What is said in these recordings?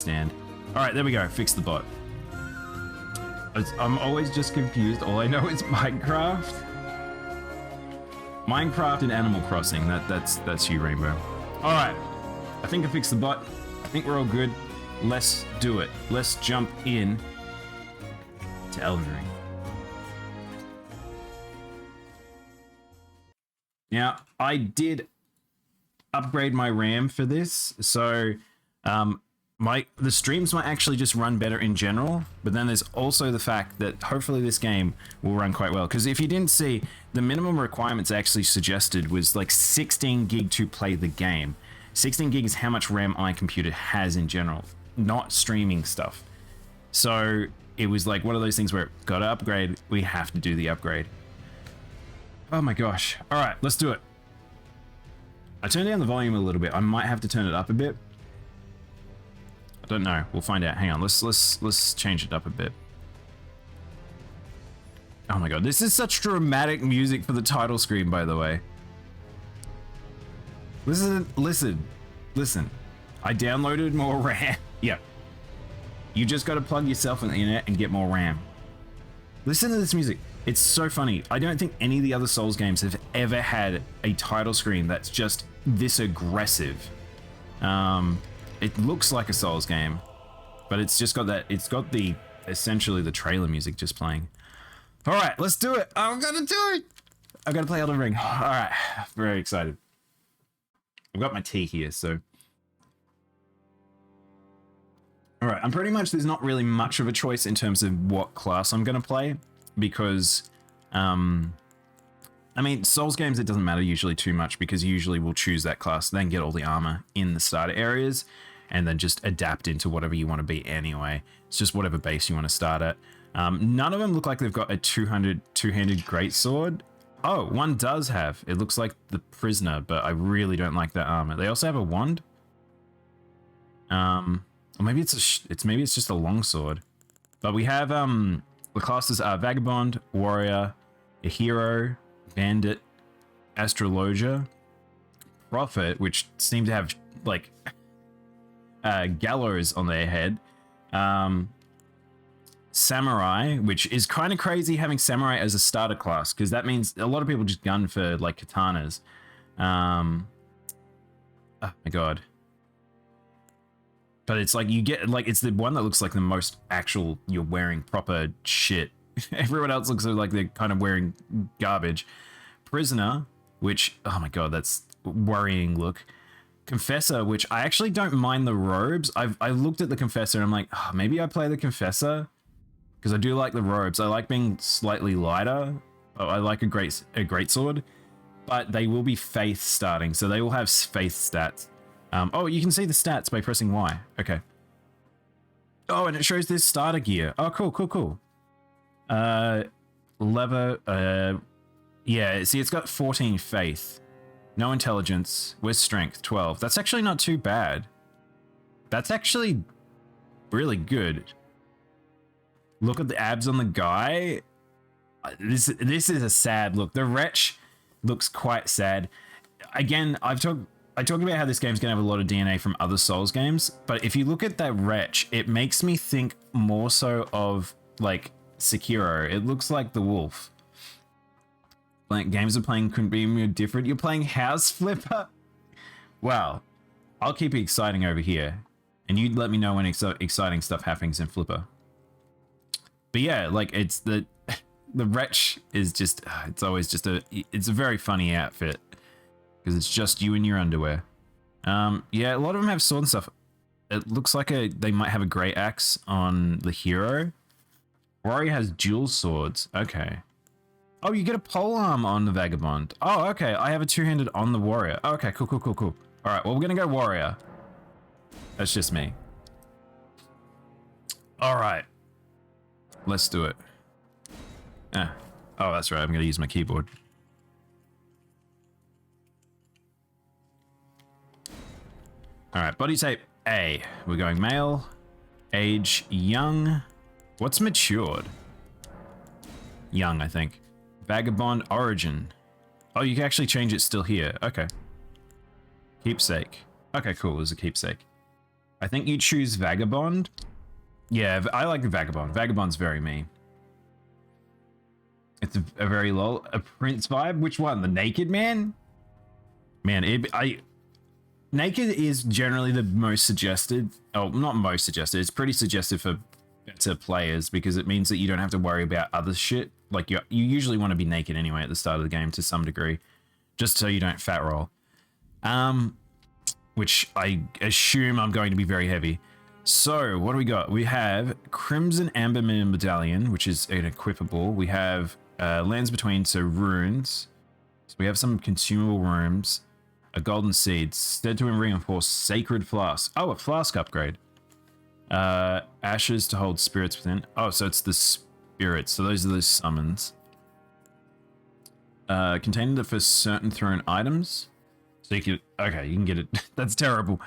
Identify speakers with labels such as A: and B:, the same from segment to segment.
A: understand. All right, there we go. Fix the bot. I'm always just confused. All I know is Minecraft. Minecraft and Animal Crossing. That's you, Rainbow. All right. I think I fixed the bot. I think we're all good. Let's do it. Let's jump in to EldenRing. Now, I did upgrade my RAM for this, so the streams might actually just run better in general, but then there's also the fact that hopefully this game will run quite well, because if you didn't see, the minimum requirements actually suggested was like 16 gig to play the game. 16 gig is how much RAM my computer has in general, not streaming stuff. So it was like one of those things where gotta upgrade, we have to do the upgrade. Oh my gosh. All right, let's do it. I turned down the volume a little bit. I might have to turn it up a bit. I don't know. We'll find out. Hang on. Let's change it up a bit. Oh my god, this is such dramatic music for the title screen, by the way. Listen. I downloaded more RAM. Yeah. You just got to plug yourself in the internet and get more RAM. Listen to this music. It's so funny. I don't think any of the other Souls games have ever had a title screen that's just this aggressive. It looks like a Souls game, but it's just got that. It's got the essentially the trailer music just playing. All right, let's do it. I'm gonna do it. I've got to play Elden Ring. All right, very excited. I've got my tea here, so. All right, I'm pretty much, there's not really much of a choice in terms of what class I'm gonna play, because, I mean, Souls games, it doesn't matter usually too much, because usually we'll choose that class, then get all the armor in the starter areas, and then just adapt into whatever you want to be anyway. It's just whatever base you want to start at. None of them look like they've got a two-handed greatsword. Oh, one does have. It looks like the prisoner, but I really don't like that armor. They also have a wand. Or maybe it's just a longsword. But we have the classes are Vagabond, Warrior, a Hero, Bandit, Astrologer, Prophet, which seem to have like gallows on their head. Samurai, which is kind of crazy having Samurai as a starter class, because that means a lot of people just gun for like katanas. Oh my god. But it's like you get like, it's the one that looks like the most actual, you're wearing proper shit. Everyone else looks like they're kind of wearing garbage. Prisoner, which, oh my god, that's worrying look. Confessor, which I actually don't mind the robes. I looked at the Confessor and I'm like, oh, maybe I play the Confessor, because I do like the robes. I like being slightly lighter. Oh, I like a great sword, but they will be faith starting, so they will have faith stats. Oh, you can see the stats by pressing Y. Okay. Oh, and it shows this starter gear. Oh, cool. Lever. Yeah. See, it's got 14 faith. No intelligence. Where's strength? 12. That's actually not too bad. That's actually really good. Look at the abs on the guy. This is a sad look. The wretch looks quite sad. Again, I talked about how this game's gonna have a lot of DNA from other Souls games, but if you look at that wretch, it makes me think more so of like Sekiro. It looks like the wolf. Like games of playing couldn't be more different. You're playing House Flipper? Wow. I'll keep it exciting over here, and you let me know when exciting stuff happens in Flipper. But yeah, like it's the wretch is just, it's always just it's a very funny outfit, because it's just you in your underwear. Yeah, a lot of them have sword and stuff. It looks like they might have a great axe on the hero. Warrior has dual swords. Okay. Oh, you get a polearm on the Vagabond. Oh, okay. I have a two-handed on the Warrior. Okay, cool. All right, well, we're gonna go Warrior. That's just me. All right. Let's do it. Oh, that's right. I'm gonna use my keyboard. All right, body type A. We're going male. Age young. What's matured? Young, I think. Vagabond origin. Oh, you can actually change it still here. Okay. Keepsake. Okay, cool. There's a keepsake. I think you choose Vagabond. Yeah, I like the Vagabond. Vagabond's very me. It's a very lol. A Prince vibe? Which one? The Naked Man? Man, Naked is generally the most suggested. Oh, not most suggested. It's pretty suggested for better players because it means that you don't have to worry about other shit. Like you usually want to be naked anyway at the start of the game to some degree, just so you don't fat roll. Which I assume I'm going to be very heavy. So what do we got? We have Crimson Amber Medallion, which is an equipable. We have Lands Between, so runes. So we have some consumable rooms. A golden seed, said to reinforce sacred flask. Oh, a flask upgrade. Ashes to hold spirits within. Oh, so it's the spirits. So those are the summons. Containing for certain thrown items. So you can, okay, you can get it. That's terrible.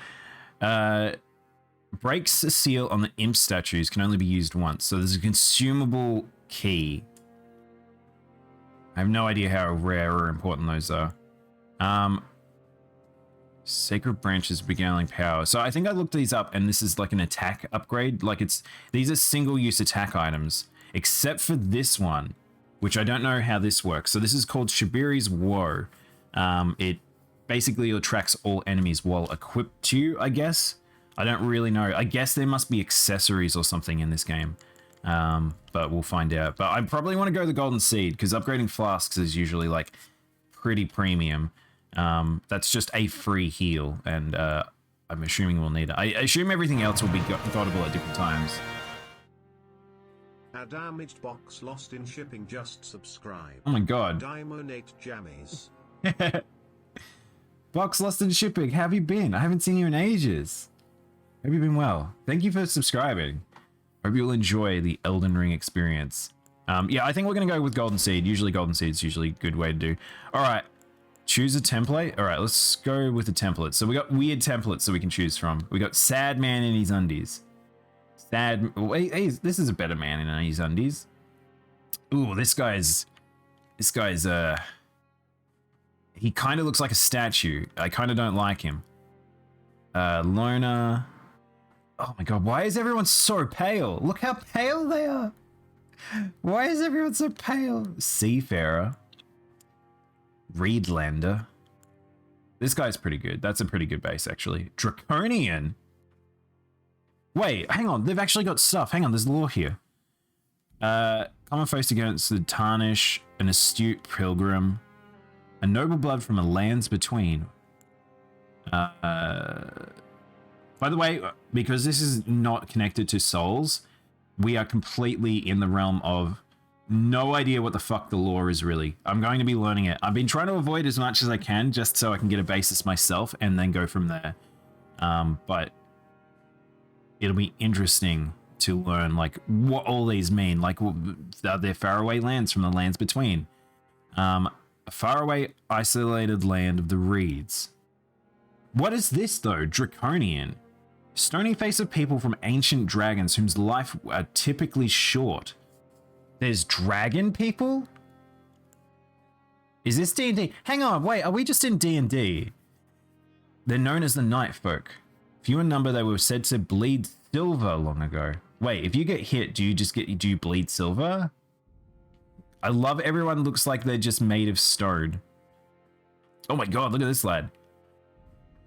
A: Breaks a seal on the imp statues can only be used once. So there's a consumable key. I have no idea how rare or important those are. Sacred branches beguiling power. So I think I looked these up and this is like an attack upgrade. Like these are single use attack items, except for this one, which I don't know how this works. So this is called Shabiri's Woe. It basically attracts all enemies while equipped to you, I guess. I don't really know. I guess there must be accessories or something in this game. But we'll find out. But I probably want to go the Golden Seed because upgrading flasks is usually like pretty premium. That's just a free heal, and I'm assuming we'll need it. I assume everything else will be gottable at different times.
B: A damaged box lost in shipping, just subscribe.
A: Oh my god.
B: Daimono jammies.
A: Box lost in shipping, how have you been? I haven't seen you in ages. Hope you've been well. Thank you for subscribing. Hope you'll enjoy the Elden Ring experience. Yeah, I think we're going to go with Golden Seed. Usually Golden Seed's usually a good way to do. All right. Choose a template. All right, let's go with the template. So we got weird templates that we can choose from. We got sad man in his undies. Sad. Wait, hey, this is a better man in his undies. Ooh, this guy's. He kind of looks like a statue. I kind of don't like him. Loner. Oh my god, why is everyone so pale? Look how pale they are. Why is everyone so pale? Seafarer. Reedlander. This guy's pretty good. That's a pretty good base, actually. Draconian. Wait, hang on. They've actually got stuff. Hang on, there's lore here. Common face against the Tarnish, an astute pilgrim, a noble blood from a lands between. By the way, because this is not connected to souls, we are completely in the realm of no idea what the fuck the lore is really. I'm going to be learning it. I've been trying to avoid as much as I can just so I can get a basis myself and then go from there. But it'll be interesting to learn like what all these mean. Like they're faraway lands from the lands between. A faraway isolated land of the reeds. What is this though? Draconian. Stony face of people from ancient dragons whose life are typically short. There's dragon people? Is this D&D? Hang on, wait, are we just in D&D? They're known as the Night Folk. Few in number, they were said to bleed silver long ago. Wait, if you get hit, do you bleed silver? I love everyone looks like they're just made of stone. Oh my god, look at this lad.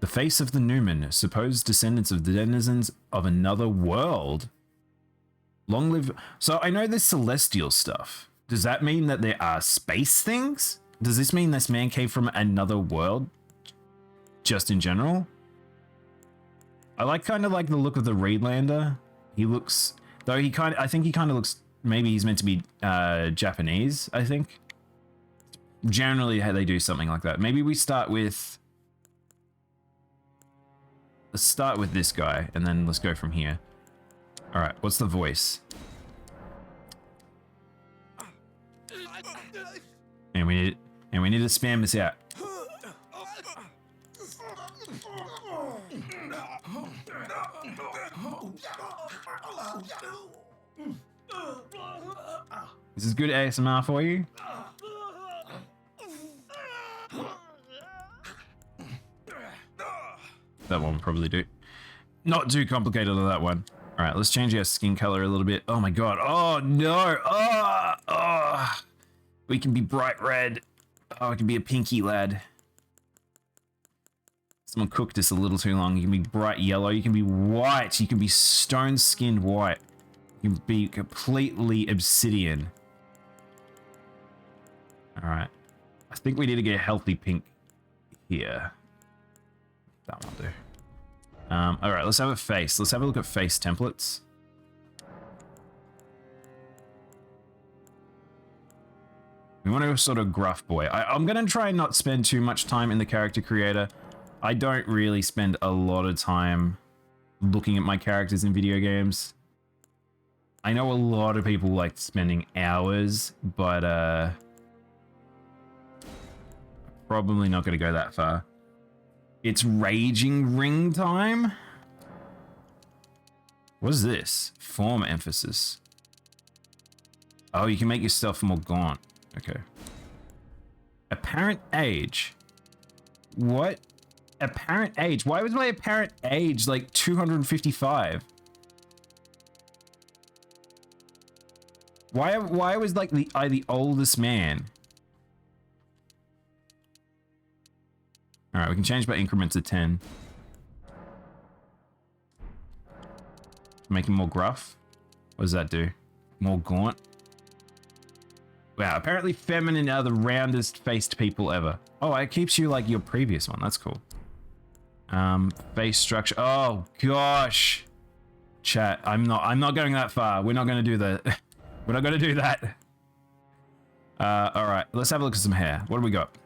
A: The face of the Newman, supposed descendants of the denizens of another world. Long live... So I know there's celestial stuff. Does that mean that there are space things? Does this mean this man came from another world? Just in general? I like kind of like the look of the Reedlander. He looks... Though he kind of... I think he kind of looks... Maybe he's meant to be Japanese, I think. Generally how they do something like that. Maybe we start with... Let's start with this guy, and then let's go from here. All right, what's the voice? And we need to spam this out. This is good ASMR for you. That one will probably do. Not too complicated on that one. All right, let's change our skin color a little bit. Oh my god. Oh no. Oh. We can be bright red. Oh, it can be a pinky lad. Someone cooked this a little too long. You can be bright yellow. You can be white. You can be stone-skinned white. You can be completely obsidian. All right. I think we need to get a healthy pink here. That one do. All right, let's have a face. Let's have a look at face templates. We want a sort of gruff boy. I'm going to try and not spend too much time in the character creator. I don't really spend a lot of time looking at my characters in video games. I know a lot of people like spending hours, but probably not going to go that far. It's raging ring time. What is this? Form emphasis. Oh, you can make yourself more gaunt. Okay. Apparent age. What? Apparent age? Why was my apparent age like 255? Why was like the oldest man? All right, we can change by increments of 10. Make him more gruff. What does that do? More gaunt. Wow, apparently feminine are the roundest faced people ever. Oh, it keeps you like your previous one. That's cool. Face structure. Oh gosh. Chat, I'm not going that far. We're not going to do that. We're not going to do that. All right, let's have a look at some hair. What do we got?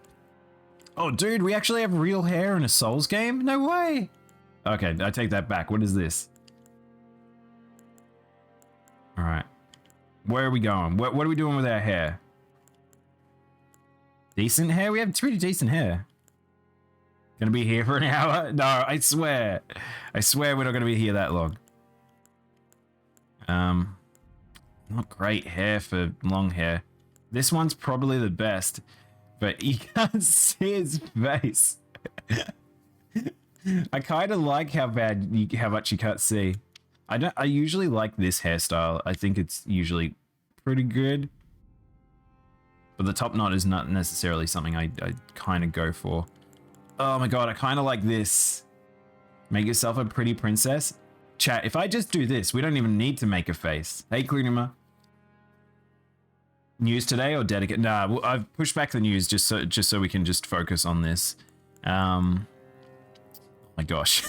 A: Oh, dude, we actually have real hair in a Souls game? No way. Okay, I take that back. What is this? All right. Where are we going? What are we doing with our hair? Decent hair? We have pretty decent hair. Gonna be here for an hour? No, I swear. I swear we're not gonna be here that long. Not great hair for long hair. This one's probably the best, but you can't see his face. I kind of like how much you can't see. I usually like this hairstyle. I think it's usually pretty good. But the top knot is not necessarily something I kind of go for. Oh my god, I kind of like this. Make yourself a pretty princess. Chat, if I just do this, we don't even need to make a face. Hey, Klunima. News today or dedicate? Nah, I've pushed back the news just so we can just focus on this. Oh my gosh.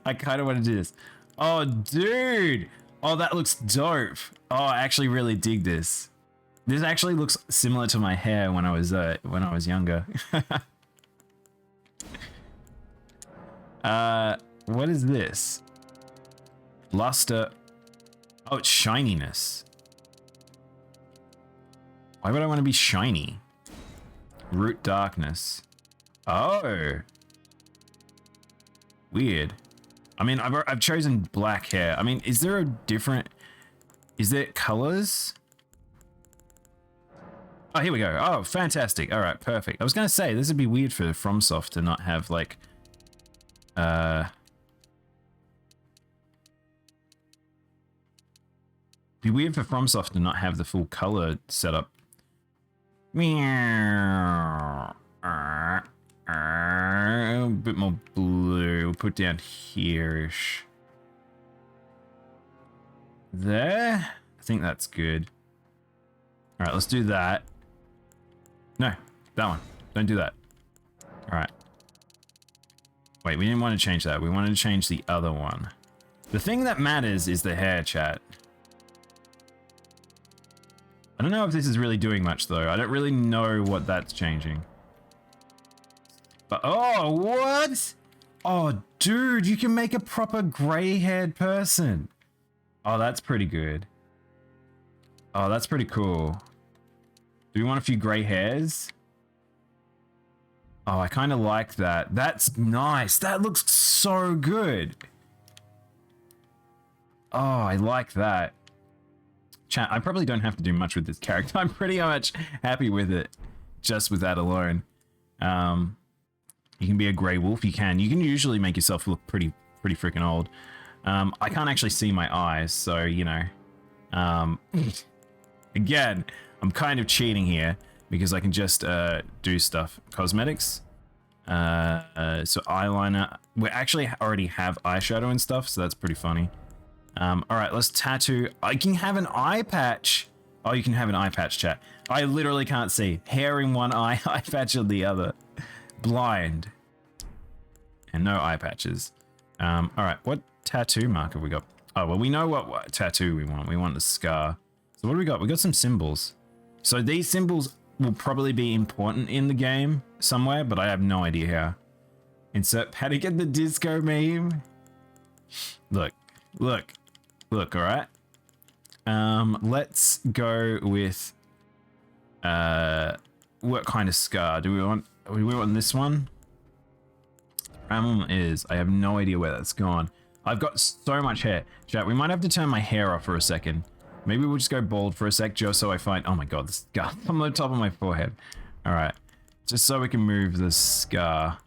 A: I kind of want to do this. Oh, dude. Oh, that looks dope. Oh, I actually really dig this. This actually looks similar to my hair when I was younger. What is this? Luster. Oh, it's shininess. Why would I want to be shiny? Root darkness. Oh. Weird. I mean, I've chosen black hair. I mean, is there colors? Oh, here we go. Oh, fantastic. All right, perfect. I was going to say, this would be weird for FromSoft to not have, like, be weird for FromSoft to not have the full color setup. A bit more blue. We'll put down here-ish. There? I think that's good. All right, let's do that. No, that one. Don't do that. All right. Wait, we didn't want to change that. We wanted to change the other one. The thing that matters is the hair, chat. I don't know if this is really doing much, though. I don't really know what that's changing. But, oh, what? Oh, dude, you can make a proper gray-haired person. Oh, that's pretty good. Oh, that's pretty cool. Do we want a few gray hairs? Oh, I kind of like that. That's nice. That looks so good. Oh, I like that. Chat, I probably don't have to do much with this character. I'm pretty much happy with it, just with that alone. You can be a grey wolf. You can usually make yourself look pretty freaking old. I can't actually see my eyes, so you know. Again, I'm kind of cheating here because I can just do stuff. Cosmetics. So eyeliner. We actually already have eyeshadow and stuff, so that's pretty funny. All right, let's tattoo. I can have an eye patch. Oh, you can have an eye patch, chat. I literally can't see. Hair in one eye, eye patch in the other. Blind. And no eye patches. All right, what tattoo mark have we got? Oh, well, we know what tattoo we want. We want the scar. So what do we got? We got some symbols. So these symbols will probably be important in the game somewhere, but I have no idea how. Insert Panic at the Disco meme. Look, all right. Let's go with what kind of scar do we want? Do we want this one? The problem is I have no idea where that's gone. I've got so much hair. Chat, we might have to turn my hair off for a second. Maybe we'll just go bald for a sec just so I find... Oh my god, the scar on the top of my forehead. All right, just so we can move the scar.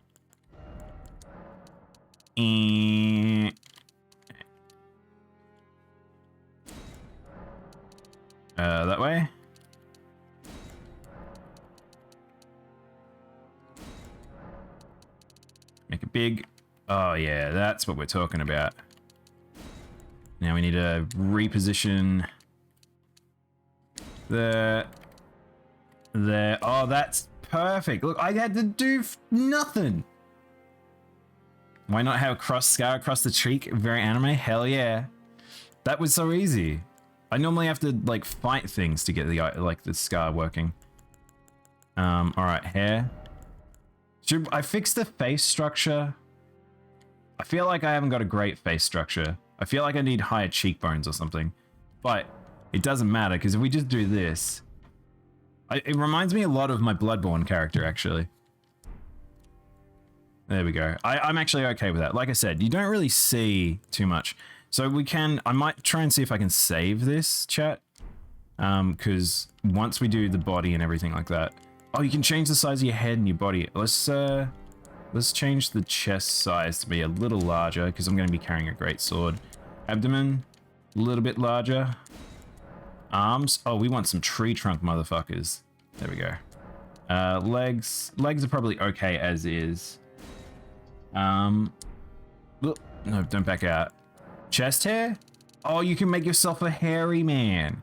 A: That way. Make it big. Oh yeah, that's what we're talking about. Now we need to reposition there. Oh, that's perfect. Look, I had to do nothing. Why not have a cross scar across the cheek? Very anime. Hell yeah. That was so easy. I normally have to like fight things to get the scar working. All right, hair. Should I fix the face structure? I feel like I haven't got a great face structure. I feel like I need higher cheekbones or something, but it doesn't matter because if we just do this, it reminds me a lot of my Bloodborne character actually. There we go. I'm actually okay with that. Like I said, you don't really see too much. So we can, I might try and see if I can save this chat. Because once we do the body and everything like that. Oh, you can change the size of your head and your body. Let's change the chest size to be a little larger because I'm going to be carrying a great sword. Abdomen, a little bit larger. Arms. Oh, we want some tree trunk motherfuckers. There we go. Legs are probably okay as is. No, don't back out. Chest hair? Oh, you can make yourself a hairy man.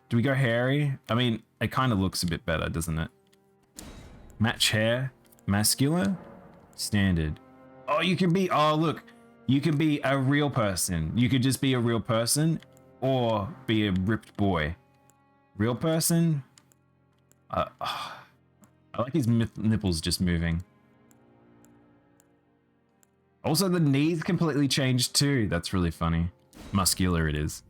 A: Do we go hairy? I mean, it kind of looks a bit better, doesn't it? Match hair. Masculine. Standard. Oh, you can be... Oh, look. You can be a real person. You could just be a real person or be a ripped boy. Real person? I like his nipples just moving. Also, the knees completely changed too. That's really funny. Muscular it is.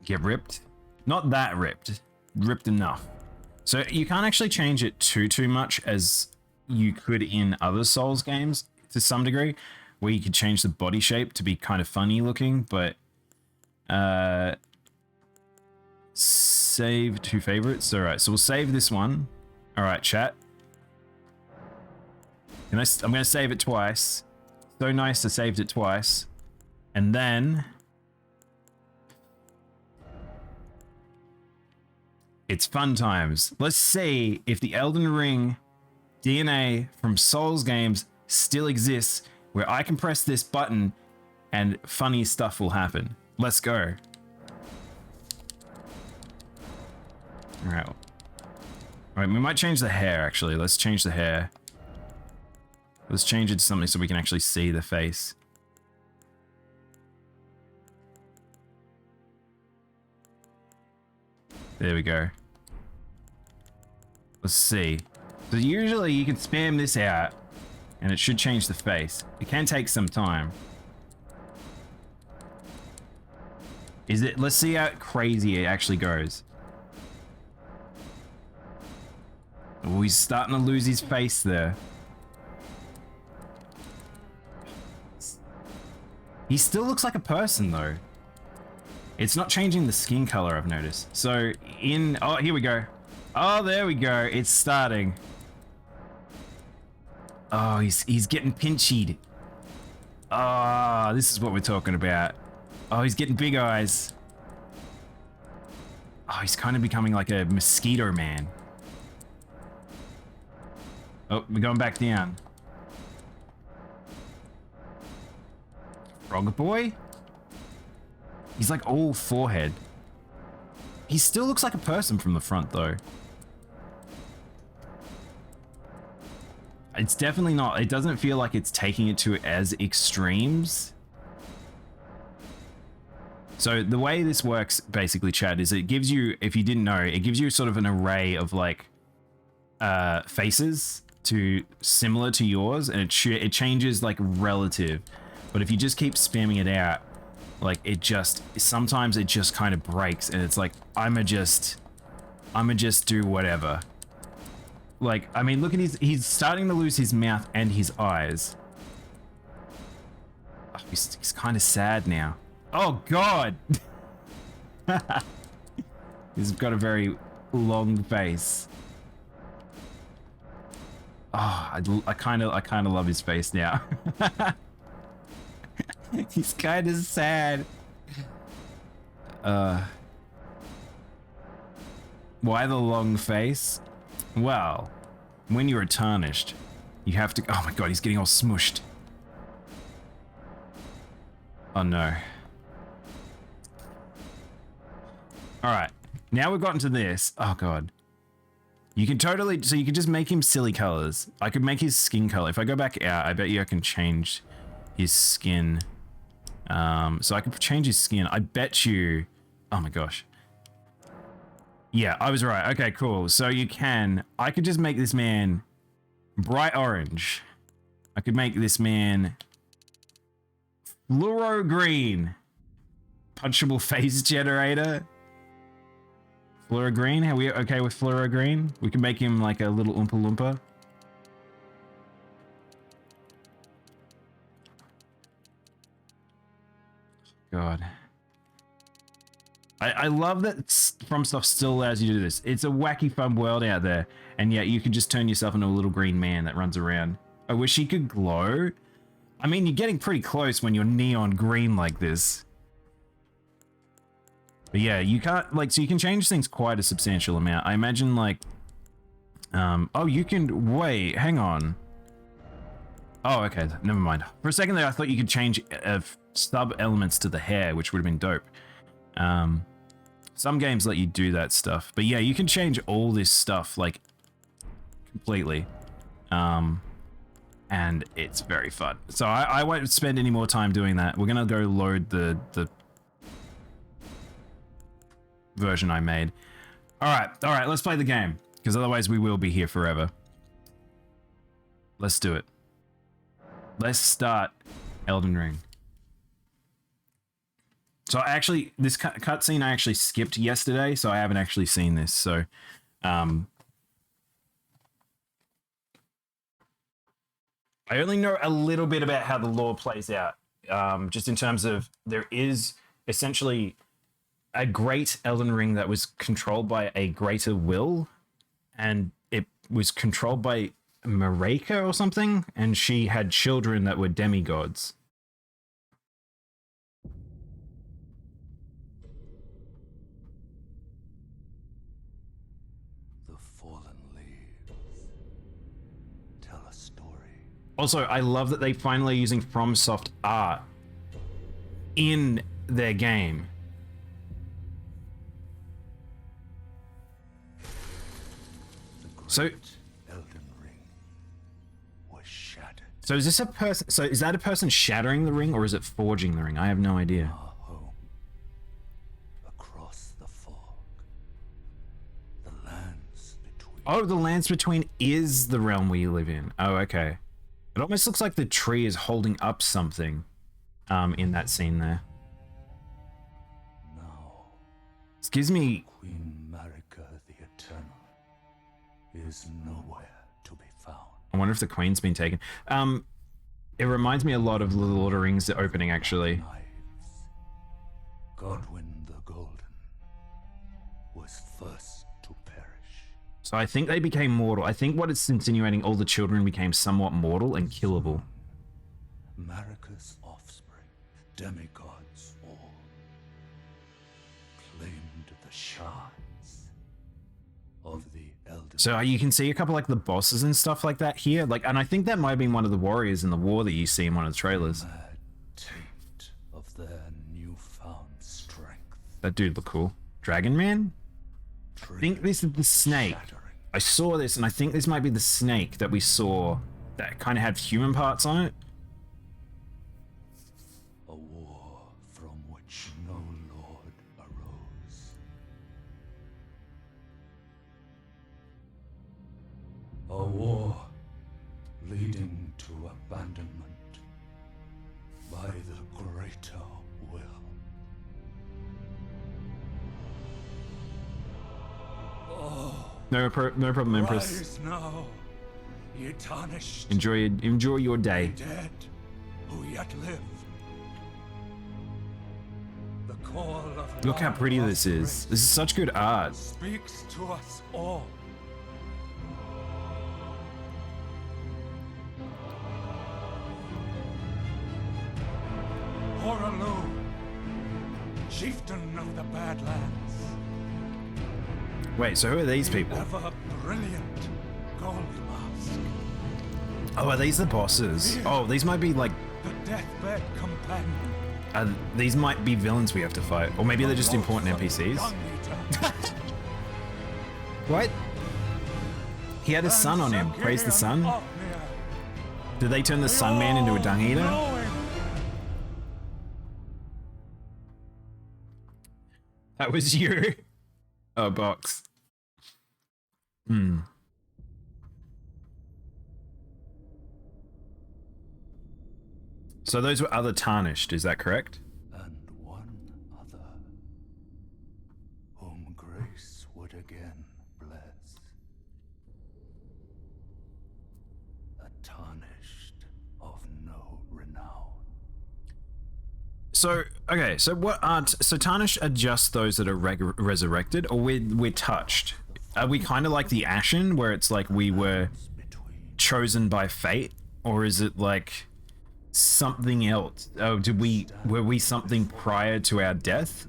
A: Get ripped? Not that ripped. Ripped enough. So you can't actually change it too much as you could in other Souls games to some degree, where you could change the body shape to be kind of funny looking, but save two favorites. All right, so we'll save this one. All right, chat. And I'm going to save it twice. So nice to saved it twice. And then... it's fun times. Let's see if the Elden Ring DNA from Souls games still exists, where I can press this button and funny stuff will happen. Let's go. All right. All right, we might change the hair, actually. Let's change the hair. Let's change it to something so we can actually see the face. There we go. Let's see. So usually you can spam this out and it should change the face. It can take some time. Let's see how crazy it actually goes. Oh, he's starting to lose his face there. He still looks like a person though. It's not changing the skin color, I've noticed. So oh, here we go. Oh, there we go. It's starting. Oh, he's getting pinchied. Ah, this is what we're talking about. Oh, he's getting big eyes. Oh, he's kind of becoming like a mosquito man. Oh, we're going back down. Frog boy? He's like all forehead. He still looks like a person from the front though. It's definitely not, it doesn't feel like it's taking it to as extremes. So the way this works basically, Chad, is it gives you, if you didn't know, it gives you sort of an array of like faces to similar to yours, and it changes like relative. But if you just keep spamming it out, like sometimes it just kind of breaks, and it's like, I'ma just do whatever. Like, I mean, look at he's starting to lose his mouth and his eyes. Oh, he's kind of sad now. Oh God. He's got a very long face. Oh, I kind of love his face now. He's kind of sad. Why the long face? Well, when you're tarnished, you have to... Oh my God, he's getting all smushed. Oh no. Alright, now we've gotten to this. Oh God. You can totally... So you can just make him silly colors. I could make his skin color. If I go back out, I bet you I can change his skin. So I could change his skin. I bet you... Oh my gosh. Yeah, I was right. Okay, cool. So you can... I could just make this man bright orange. I could make this man fluoro green. Punchable face generator. Fluoro green? Are we okay with fluoro green? We can make him like a little Oompa Loompa. God. I love that FromSoft still allows you to do this. It's a wacky fun world out there, and yet you can just turn yourself into a little green man that runs around. I wish he could glow. I mean, you're getting pretty close when you're neon green like this. But yeah, you can't, like, so you can change things quite a substantial amount. I imagine, like, oh, you can, wait, hang on. Oh, okay, never mind. For a second there, I thought you could change sub-elements to the hair, which would have been dope. Some games let you do that stuff, but yeah, you can change all this stuff like completely, and it's very fun. So I won't spend any more time doing that. We're gonna go load the version I made. All right, let's play the game, because otherwise we will be here forever. Let's do it. Let's start Elden Ring. So actually, this cutscene I actually skipped yesterday, so I haven't actually seen this. So, I only know a little bit about how the lore plays out. Just in terms of, there is essentially a great Elden Ring that was controlled by a greater will, and it was controlled by Marika or something, and she had children that were demigods. Also, I love that they finally are using FromSoft art in their game. So,
C: Elden Ring was shattered.
A: So is this a person? So is that a person shattering the ring, or is it forging the ring? I have no idea.
C: Our home, across the fog, the lands between.
A: Oh, the lands between is the realm we live in. Oh, okay. It almost looks like the tree is holding up something in that scene there.
C: Now,
A: This gives me...
C: Queen Marika the Eternal is nowhere to be found.
A: I wonder if the queen's been taken. It reminds me a lot of the Lord of the Rings opening, actually.
C: Knives. Godwyn the Golden was first to perish.
A: So I think they became mortal. I think what it's insinuating, all the children became somewhat mortal and killable.
C: Marika's offspring, demigods all, claimed the shards of the Elden.
A: So you can see a couple like the bosses and stuff like that here. Like, and I think that might have been one of the warriors in the war that you see in one of the trailers.
C: Mad taint of their newfound strength.
A: That dude look cool. Dragon Man? I think this is the snake. I saw this and I think this might be the snake that we saw that kind of had human parts on it.
C: A war from which no lord arose. A war leading to abandonment by the greater will.
A: No problem, Empress.
C: Rise now, ye tarnished,
A: Enjoy your day.
C: dead who yet live. The call of
A: Look how
C: God
A: pretty
C: of
A: this is.
C: grace
A: This is such good art.
C: speaks to us all. Horalu, chieftain of the Badlands,
A: Wait, so who are these people?
C: ever brilliant gold mask,
A: Oh, are these the bosses? Oh, these might be like,
C: the deathbed companion.
A: these might be villains we have to fight. Or maybe they're just important NPCs.
C: Young Eater.
A: What? He had a sun on him. Praise the sun. Did they turn the sun man into a dung eater? That was you. Oh, box. Hmm. So those were other tarnished, is that correct?
C: And one other, whom grace would again bless. A tarnished of no renown.
A: So, okay, so what aren't... So tarnished are just those that are resurrected, or we're touched? Are we kind of like the Ashen, where it's like we were chosen by fate? Or is it like something else? Oh, were we something prior to our death?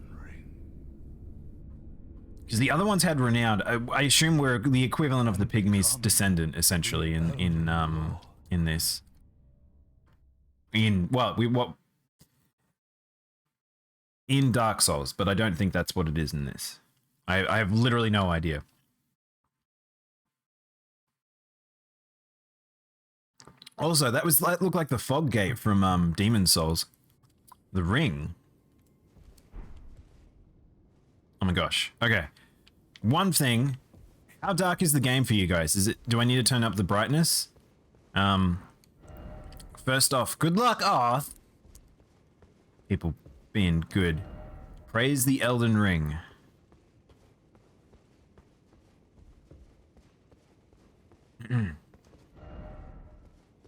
A: Because the other ones had renowned. I assume we're the equivalent of the pygmies' descendant, essentially, in this. In Dark Souls, but I don't think that's what it is in this. I have literally no idea. Also, that looked like the fog gate from Demon Souls. The ring. Oh my gosh. Okay. One thing. How dark is the game for you guys? Do I need to turn up the brightness? First off, good luck. Aw. People being good. Praise the Elden Ring.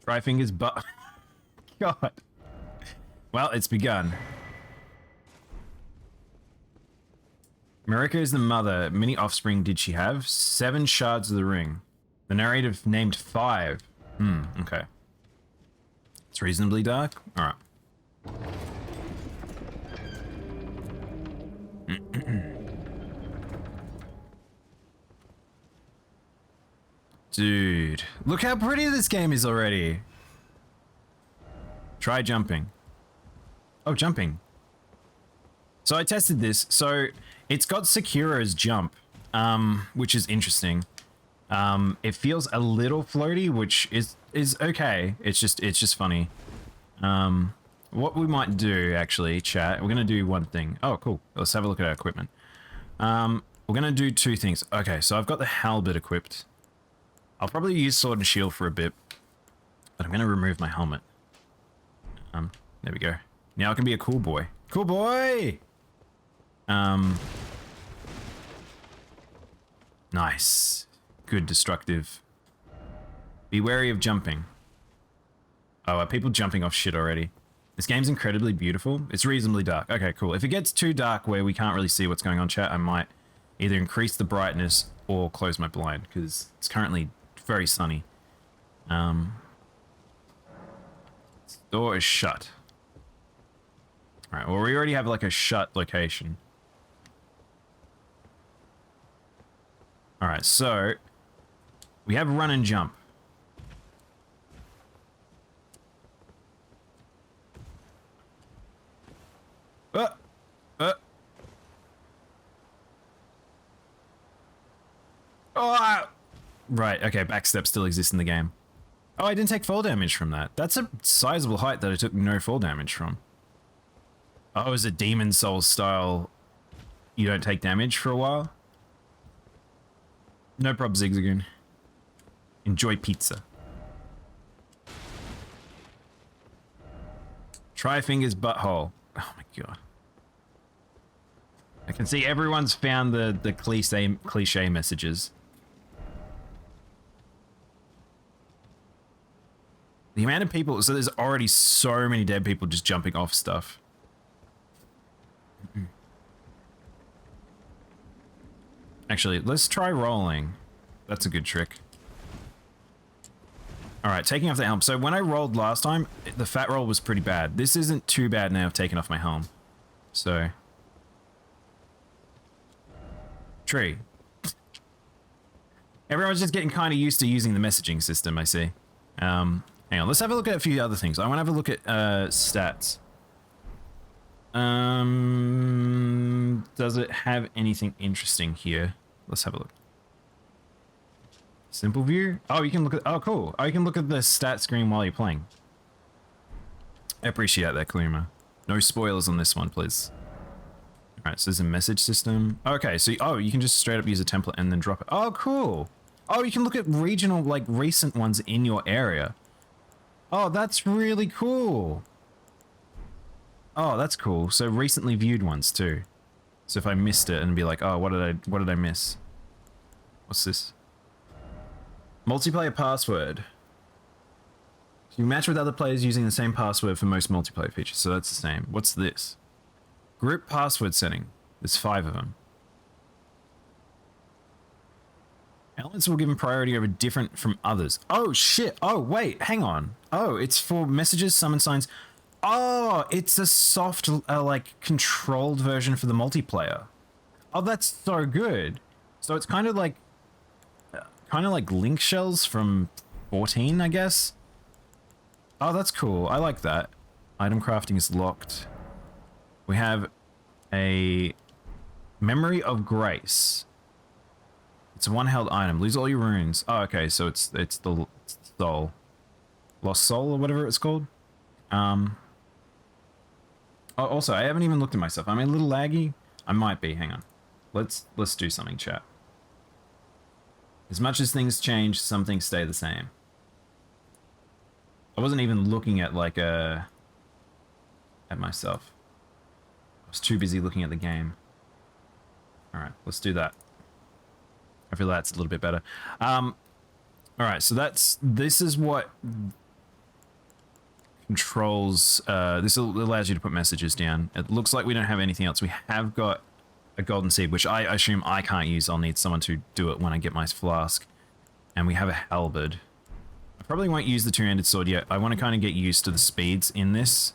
A: Try fingers butt. God. Well, it's begun. Marika is the mother. Many offspring did she have? 7 shards of the ring. The narrative named 5. Okay. It's reasonably dark. Alright. Dude, look how pretty this game is already. Try jumping. Oh, jumping. So I tested this. So it's got Sekira's jump, which is interesting. It feels a little floaty, which is okay. It's just funny. What we might do, actually, chat, we're gonna do one thing. Oh, cool. Let's have a look at our equipment. We're gonna do 2 things. Okay, so I've got the halberd equipped. I'll probably use sword and shield for a bit, but I'm gonna remove my helmet. There we go. Now I can be a cool boy. Cool boy! Nice. Good destructive. Be wary of jumping. Oh, are people jumping off shit already? This game's incredibly beautiful. It's reasonably dark. Okay, cool. If it gets too dark where we can't really see what's going on, chat, I might either increase the brightness or close my blind because it's currently very sunny. Door is shut. All right, well, we already have like a shut location. All right, so we have run and jump. Oh! Right, okay, backstep still exists in the game. Oh, I didn't take fall damage from that. That's a sizable height that I took no fall damage from. Oh, it was a Demon Souls style. You don't take damage for a while? No prob, Zigzagoon. Enjoy pizza. Try fingers butthole. Oh my god. I can see everyone's found the cliche messages. The amount of people, so there's already so many dead people just jumping off stuff. Actually, let's try rolling. That's a good trick. Alright, taking off the helm. So when I rolled last time, the fat roll was pretty bad. This isn't too bad now I've taken off my helm. So... Tree. Everyone's just getting kind of used to using the messaging system, I see. Hang on, let's have a look at a few other things. I want to have a look at stats. Does it have anything interesting here? Let's have a look. Simple view? Oh, you can look at... Oh, cool. Oh, you can look at the stat screen while you're playing. I appreciate that, Klima. No spoilers on this one, please. Alright, so there's a message system. Okay, so... Oh, you can just straight up use a template and then drop it. Oh, cool. Oh, you can look at regional, like, recent ones in your area. Oh, that's really cool. Oh, that's cool. So recently viewed ones too. So if I missed it and be like, oh, what did I miss? What's this? Multiplayer password. You match with other players using the same password for most multiplayer features. So that's the same. What's this? Group password setting. There's 5 of them. Elements will give them priority over different from others. Oh shit. Oh wait, hang on. Oh, it's for messages, summon signs. Oh, it's a soft, like, controlled version for the multiplayer. Oh, that's so good. So it's kind of like link shells from 14, I guess. Oh, that's cool. I like that. Item crafting is locked. We have a memory of grace. It's a one-held item. Lose all your runes. Oh, okay. So it's the soul, lost soul, or whatever it's called. Oh, also, I haven't even looked at myself. I'm a little laggy. I might be. Hang on. Let's do something, chat. As much as things change, some things stay the same. I wasn't even looking at like at myself. I was too busy looking at the game. All right, let's do that. I feel that's a little bit better. All right, so this is what controls. This allows you to put messages down. It looks like we don't have anything else. We have got a golden seed, which I assume I can't use. I'll need someone to do it when I get my flask. And we have a halberd. I probably won't use the two-handed sword yet. I want to kind of get used to the speeds in this.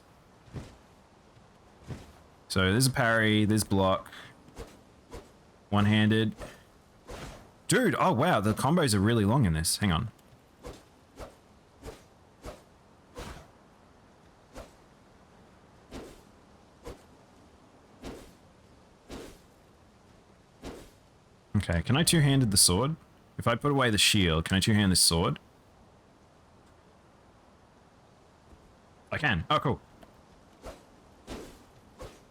A: So there's a parry, there's block. One-handed. Dude, oh wow, the combos are really long in this. Hang on. Okay, can I two-handed the sword? If I put away the shield, can I two-hand this sword? I can. Oh, cool.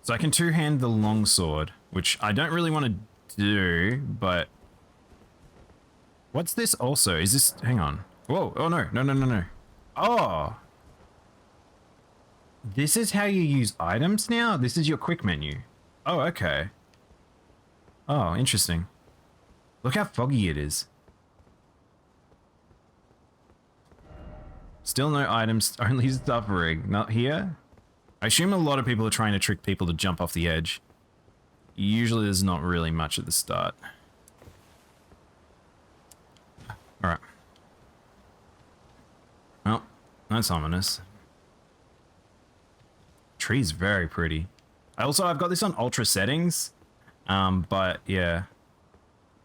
A: So I can two-hand the long sword, which I don't really want to do, but... What's this also? Is this... Hang on. Whoa. Oh, no. No, no, no, no. Oh! This is how you use items now? This is your quick menu. Oh, okay. Oh, interesting. Look how foggy it is. Still no items, only suffering. Not here? I assume a lot of people are trying to trick people to jump off the edge. Usually there's not really much at the start. Alright. Well, that's ominous. Tree's very pretty. I've got this on ultra settings. But yeah.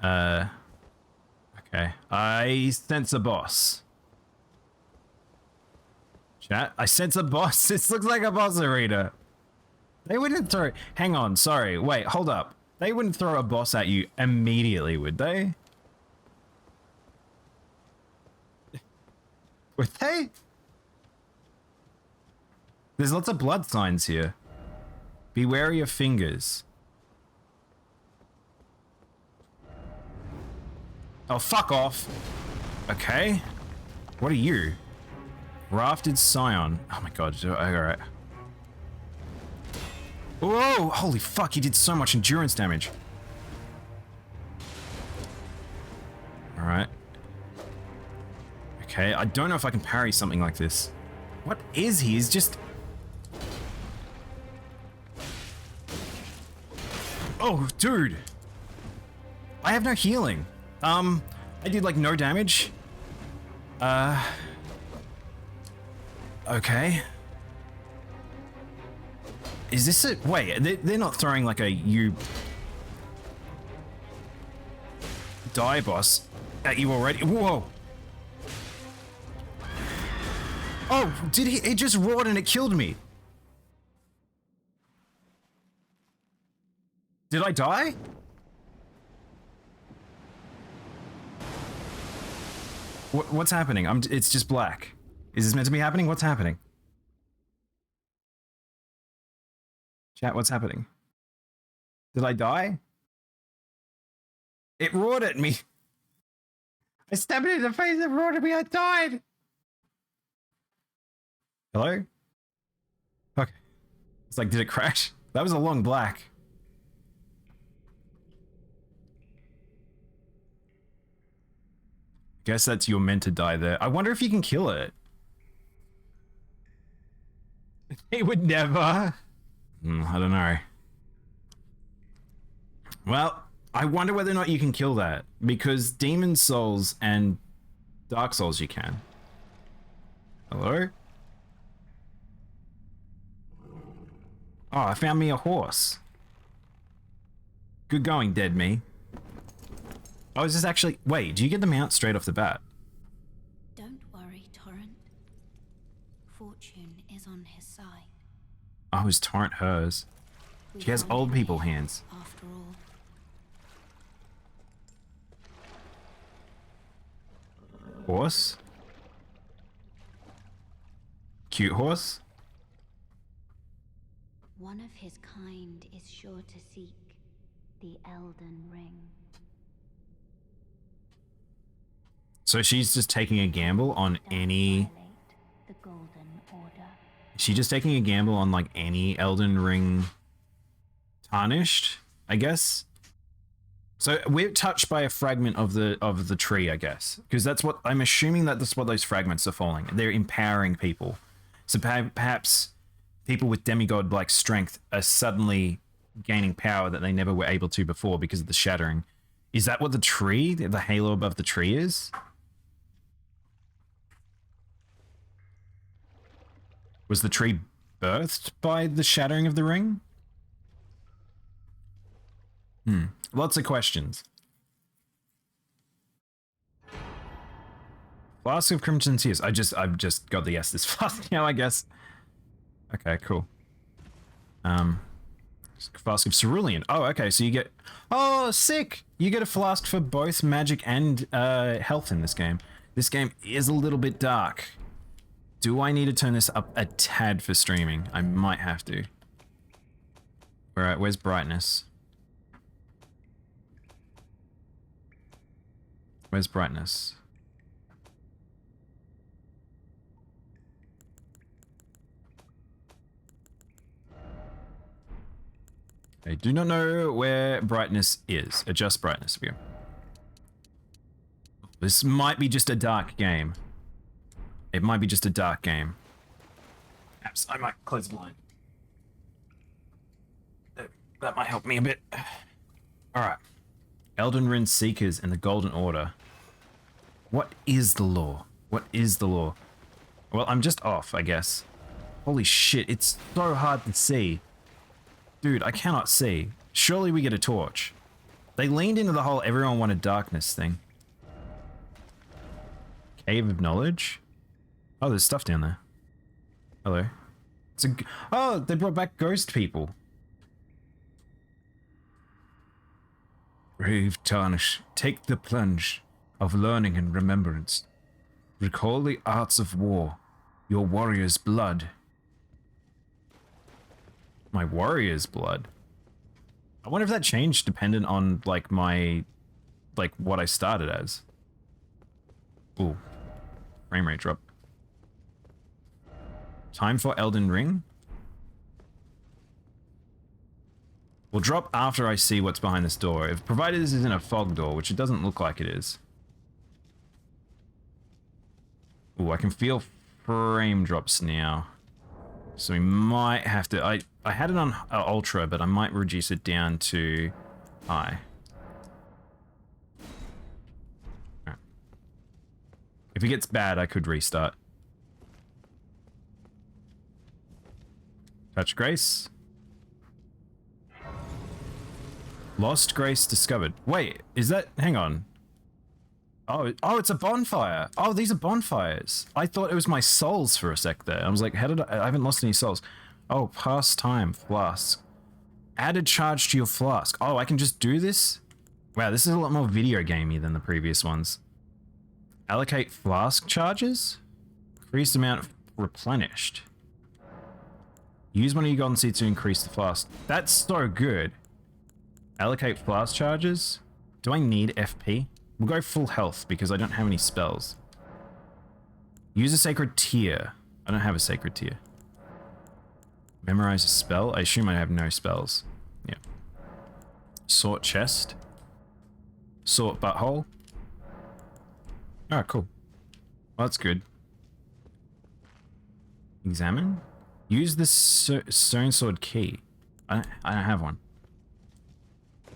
A: Okay. I sense a boss. Chat, I sense a boss. This looks like a boss arena. They wouldn't throw... Hang on, sorry. Wait, hold up. They wouldn't throw a boss at you immediately, would they? Would they? There's lots of blood signs here. Be wary of fingers. Oh, fuck off. Okay. What are you? Rafted Scion. Oh my god. Alright. Whoa! Holy fuck, he did so much endurance damage. Alright. Okay, I don't know if I can parry something like this. What is he? He's just... Oh, dude! I have no healing. I did like no damage. Okay. Is this it? Wait, they're not throwing like a you die boss at you already? Whoa. Oh, did he? It just roared and it killed me. Did I die? What's happening? It's just black. Is this meant to be happening? What's happening? Chat, what's happening? Did I die? It roared at me. I stabbed it in the face, it roared at me, I died! Hello? Okay. It's like, did it crash? That was a long black. Guess that's you're meant to die there. I wonder if you can kill it. It would never. I don't know. Well, I wonder whether or not you can kill that. Because Demon Souls and Dark Souls you can. Hello? Oh, I found me a horse. Good going, dead me. Oh, is this actually... Wait, do you get the mount straight off the bat?
D: Don't worry, Torrent. Fortune is on his side.
A: Oh, is Torrent hers? She has old people hands.
D: After all.
A: Horse? Cute horse?
D: One of his kind is sure to seek the Elden Ring.
A: So she's just taking a gamble on any...
D: The Golden Order.
A: Is she just taking a gamble on like any Elden Ring tarnished, I guess? So we're touched by a fragment of the tree, I guess. Because that's what... I'm assuming that that's what those fragments are falling. They're empowering people. So perhaps people with demigod-like strength are suddenly gaining power that they never were able to before because of the shattering. Is that what the tree, the halo above the tree is? Was the tree birthed by the shattering of the ring? Lots of questions. Flask of Crimson Tears. I've just got the Estus flask now, I guess. Okay, cool. Flask of Cerulean. Oh, okay, so you get... Oh, sick! You get a flask for both magic and health in this game. This game is a little bit dark. Do I need to turn this up a tad for streaming? I might have to. Alright, where's brightness? Where's brightness? I do not know where brightness is. Adjust brightness view. This might be just a dark game. It might be just a dark game. Perhaps I might close the blind. That might help me a bit. Alright. EldenRing Seekers and the Golden Order. What is the law? What is the law? Well, I'm just off, I guess. Holy shit, it's so hard to see. Dude, I cannot see. Surely we get a torch. They leaned into the whole everyone wanted darkness thing. Cave of Knowledge? Oh, there's stuff down there. Hello. It's a... Oh, they brought back ghost people. Brave Tarnish, take the plunge of learning and remembrance. Recall the arts of war, your warrior's blood. My warrior's blood? I wonder if that changed dependent on, like, my... like, what I started as. Ooh. Frame rate drop. Time for EldenRing? We'll drop after I see what's behind this door, if provided this isn't a fog door, which it doesn't look like it is. Ooh, I can feel frame drops now. So we might have to... I had it on ultra, but I might reduce it down to high. Right. If it gets bad, I could restart. Touch Grace. Lost Grace discovered. Wait, is that... Hang on. Oh, it's a bonfire. Oh, these are bonfires. I thought it was my souls for a sec there. I was like, how did I haven't lost any souls. Oh, past time. Flask. Added charge to your flask. Oh, I can just do this? Wow, this is a lot more video gamey than the previous ones. Allocate flask charges? Increased amount replenished. Use one of your golden seeds to increase the flask. That's so good. Allocate flask charges? Do I need FP? We'll go full health because I don't have any spells. Use a sacred tear. I don't have a sacred tear. Memorize a spell? I assume I have no spells. Yeah. Sort chest. Sort butthole. Oh, cool. Well, that's good. Examine? Use the stone sword key. I don't have one.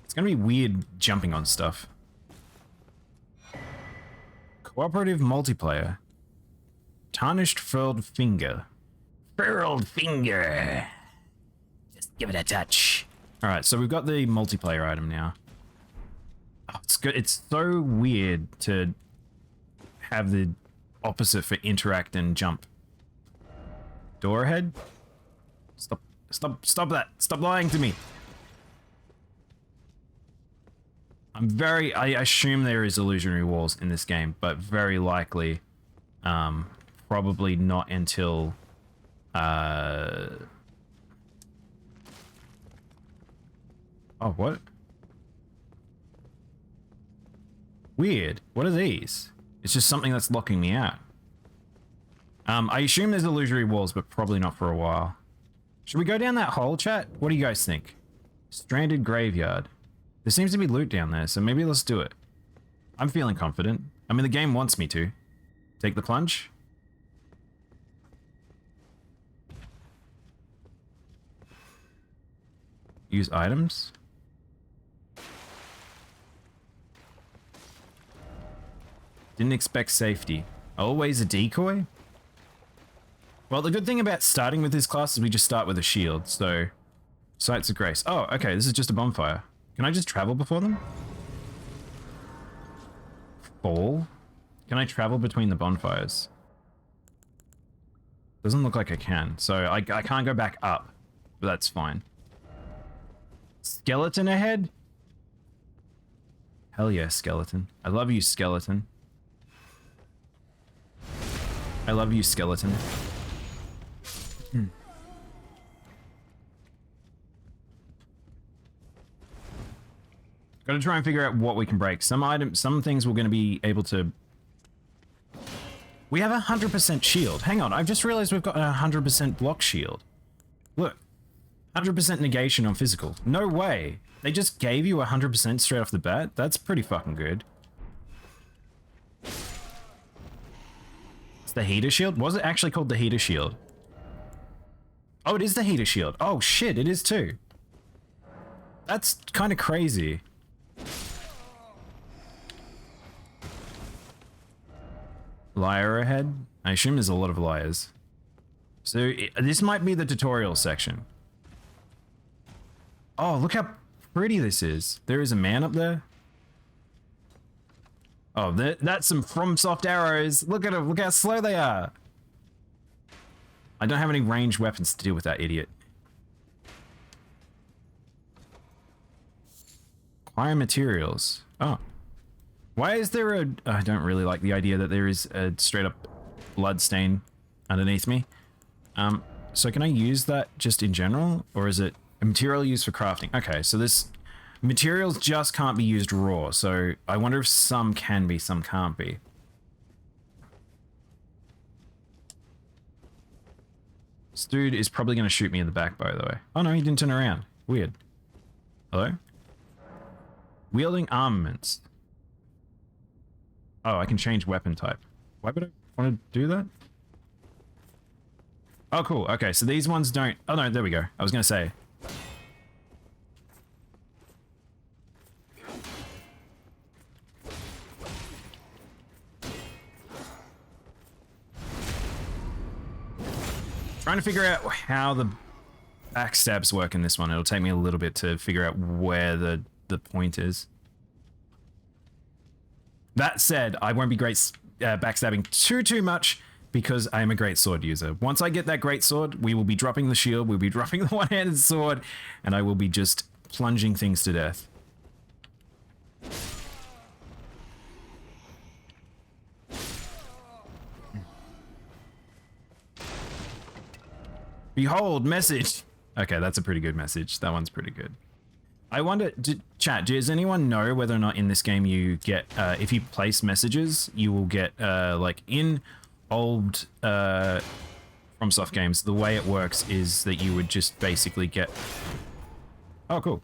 A: It's gonna be weird jumping on stuff. Cooperative multiplayer. Tarnished furled finger. Furled finger. Just give it a touch. Alright, so we've got the multiplayer item now. Oh, it's good. It's so weird to have the opposite for interact and jump. Door ahead? Stop that. Stop lying to me. I assume there is illusionary walls in this game, but very likely, probably not until, oh, what? Weird. What are these? It's just something that's locking me out. I assume there's illusory walls, but probably not for a while. Should we go down that hole, chat? What do you guys think? Stranded graveyard. There seems to be loot down there, so maybe let's do it. I'm feeling confident. I mean, the game wants me to. Take the plunge. Use items. Didn't expect safety. Always a decoy? Well, the good thing about starting with this class is we just start with a shield, so... Sights of Grace. Oh, okay, this is just a bonfire. Can I just travel before them? Fall? Can I travel between the bonfires? Doesn't look like I can, so I can't go back up, but that's fine. Skeleton ahead? Hell yeah, skeleton. I love you, skeleton. I love you, skeleton. Gotta try and figure out what we can break. Some things we're gonna be able to... We have 100% shield. Hang on, I've just realized we've got a 100% block shield. Look. 100% negation on physical. No way. They just gave you 100% straight off the bat? That's pretty fucking good. It's the heater shield? Was it actually called the heater shield? Oh, it is the heater shield. Oh shit, it is too. That's kind of crazy. Liar ahead? I assume there's a lot of liars. So this might be the tutorial section. Oh, look how pretty this is. There is a man up there. Oh, that's some FromSoft arrows. Look at them. Look how slow they are. I don't have any ranged weapons to deal with that idiot. Acquire materials. Oh. Why is there a... I don't really like the idea that there is a straight up blood stain underneath me. So can I use that just in general? Or is it a material used for crafting? Okay, so this... Materials just can't be used raw, so I wonder if some can be, some can't be. This dude is probably going to shoot me in the back, by the way. Oh no, he didn't turn around. Weird. Hello? Wielding armaments. Oh, I can change weapon type. Why would I want to do that? Oh, cool. Okay, so these ones don't... Oh no, there we go. I was going to say... Trying to figure out how the backstabs work in this one. It'll take me a little bit to figure out where the point is. That said, I won't be great backstabbing too much because I am a great sword user. Once I get that great sword, we will be dropping the shield, we'll be dropping the one-handed sword, and I will be just plunging things to death. Behold, message. Okay, that's a pretty good message. That one's pretty good. I wonder, chat, does anyone know whether or not in this game you get, if you place messages, you will get, like in old FromSoft games, the way it works is that you would just basically get... Oh, cool.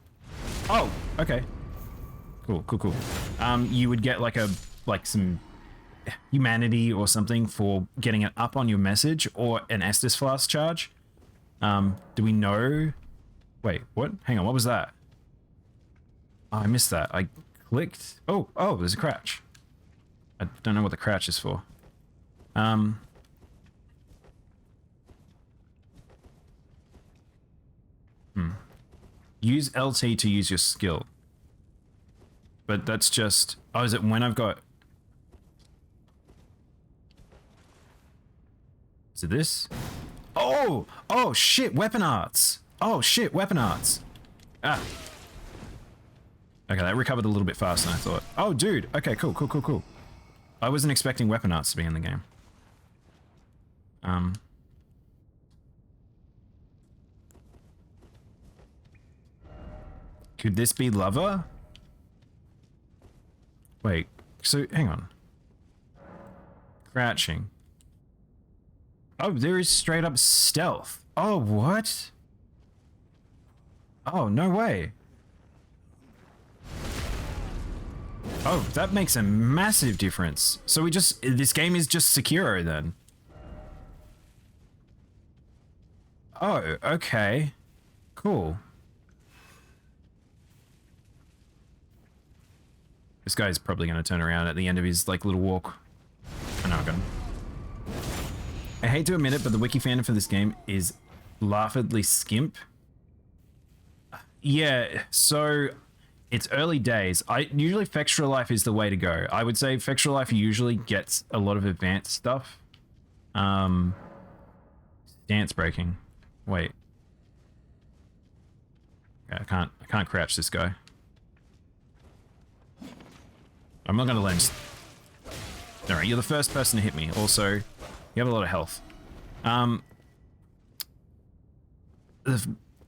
A: Oh, okay. Cool. You would get like some humanity or something for getting it up on your message or an Estus Flask charge. Do we know? Wait, what? Hang on, what was that? Oh, I missed that. I clicked. Oh, there's a crouch. I don't know what the crouch is for. Use LT to use your skill. But that's just... Oh, is it when I've got... Is it this? Oh shit, weapon arts. Oh shit, weapon arts. Ah. Okay, that recovered a little bit faster than I thought. Oh, dude. Okay, cool. I wasn't expecting weapon arts to be in the game. Could this be lava? Wait, so hang on. Crouching. Oh, there is straight up stealth. Oh, what? Oh, no way. Oh, that makes a massive difference. So this game is just Sekiro then. Oh, okay. Cool. This guy's probably going to turn around at the end of his, like, little walk. I know, I got him. I hate to admit it, but the wiki fandom for this game is laughably skimp. Yeah, so it's early days. Usually Fextra Life is the way to go. I would say Fextra Life usually gets a lot of advanced stuff. Stance breaking. Wait. Okay, I can't crouch this guy. I'm not gonna let him... Alright, you're the first person to hit me. Also, you have a lot of health. I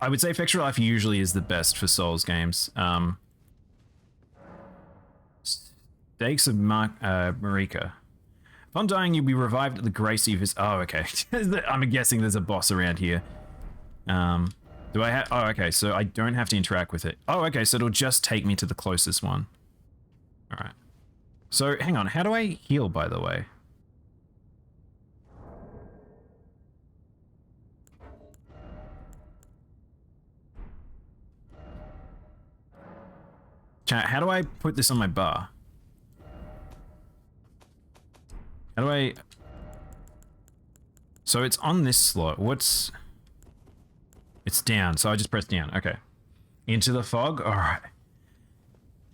A: would say Fextra Life usually is the best for Souls games. Stakes of Marika. Upon dying, you'll be revived at the grace of his... Oh, okay. I'm guessing there's a boss around here. Do I have... Oh, okay, so I don't have to interact with it. Oh, okay, so it'll just take me to the closest one. Alright. So, hang on, how do I heal, by the way? Chat, how do I put this on my bar? How do I... So it's on this slot. What's... It's down, so I just press down. Okay. Into the fog? Alright.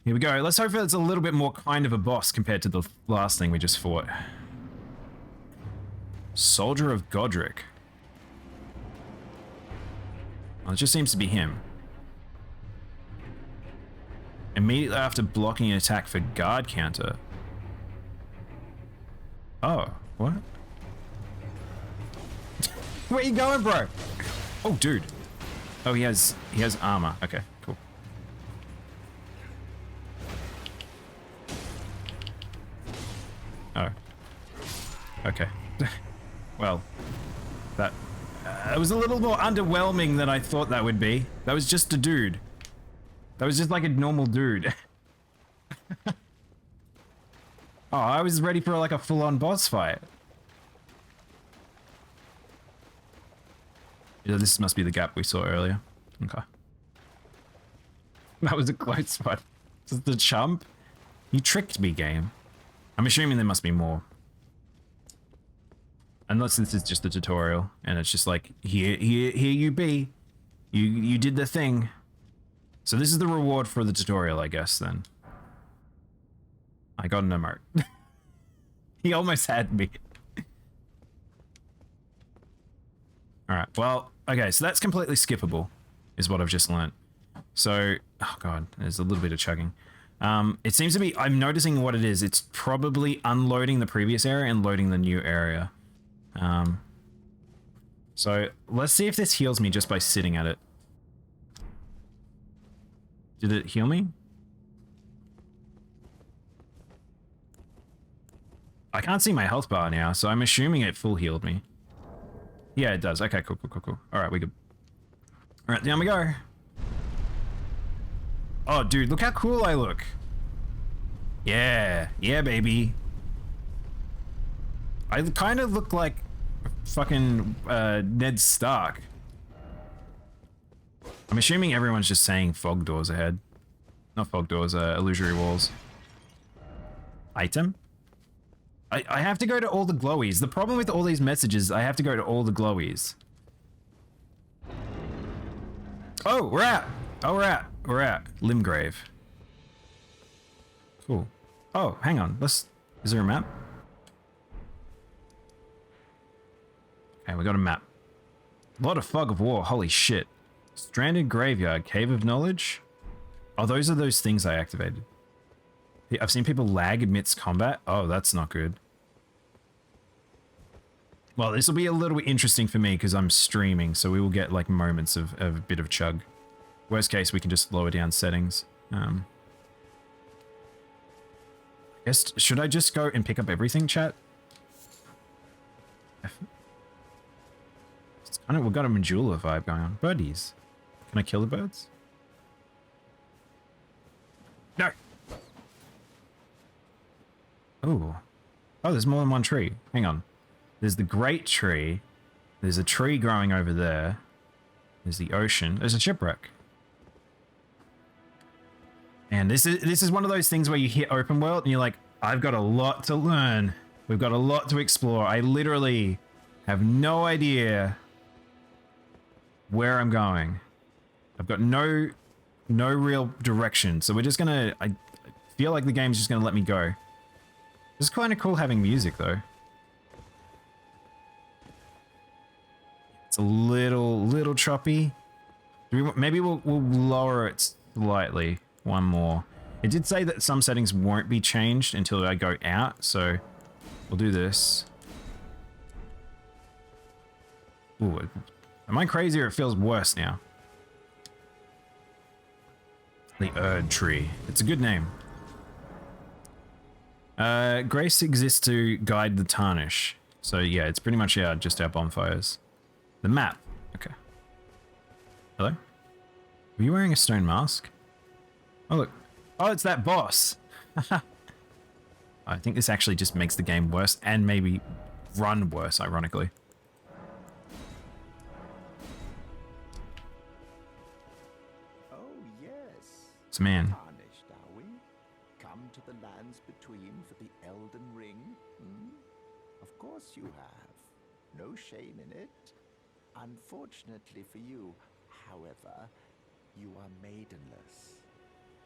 A: Here we go. Let's hope it's a little bit more kind of a boss compared to the last thing we just fought. Soldier of Godric. Well, it just seems to be him. Immediately after blocking an attack for guard counter. Oh, what? Where you going, bro? Oh, dude. Oh, he has armor. Okay, cool. Oh. Okay. Well, that was a little more underwhelming than I thought that would be. That was just a dude. That was just like a normal dude. Oh, I was ready for like a full-on boss fight. Yeah, this must be the gap we saw earlier. Okay. That was a close one. Just the chump? You tricked me, game. I'm assuming there must be more. Unless this is just a tutorial, and it's just like, here you be. You did the thing. So this is the reward for the tutorial, I guess, then. I got an emote. He almost had me. Alright, well, okay, so that's completely skippable, is what I've just learnt. So, oh god, there's a little bit of chugging. It seems to be, I'm noticing what it is. It's probably unloading the previous area and loading the new area. So, let's see if this heals me just by sitting at it. Did it heal me? I can't see my health bar now, so I'm assuming it full healed me. Yeah, it does. Okay, cool. Alright, we good. Alright, down we go. Oh, dude, look how cool I look. Yeah, baby. I kind of look like fucking Ned Stark. I'm assuming everyone's just saying fog doors ahead. Not fog doors, illusory walls. Item? I have to go to all the glowies. The problem with all these messages, I have to go to all the glowies. Oh, we're at Limgrave. Cool. Oh, hang on. Is there a map? Okay, we got a map. A lot of fog of war. Holy shit. Stranded graveyard. Cave of knowledge. Oh, those are those things I activated. I've seen people lag amidst combat. Oh, that's not good. Well, this will be a little bit interesting for me because I'm streaming, so we will get like moments of a bit of chug. Worst case, we can just lower down settings. I guess, should I just go and pick up everything, chat? It's kind of, we've got a Majula vibe going on. Birdies. Can I kill the birds? No! Oh. Oh, there's more than one tree. Hang on. There's the great tree. There's a tree growing over there. There's the ocean. There's a shipwreck. And this is one of those things where you hit open world and you're like, I've got a lot to learn. We've got a lot to explore. I literally have no idea where I'm going. I've got no real direction. So we're just gonna, I feel like the game's just gonna let me go. It's kind of cool having music though. It's a little choppy. Maybe we'll lower it slightly. One more. It did say that some settings won't be changed until I go out, so we'll do this. Ooh, am I crazy or it feels worse now? The Erd Tree. It's a good name. Grace exists to guide the tarnish. So yeah, it's pretty much just our bonfires. The map. Okay. Hello? Are you wearing a stone mask? Oh look. Oh, it's that boss. I think this actually just makes the game worse and maybe run worse, ironically.
E: Oh yes.
A: It's a man.
E: Tarnished hands between for the Elden Ring? Hmm? Of course you have. No shame in it. Unfortunately for you, however, you are maidenless.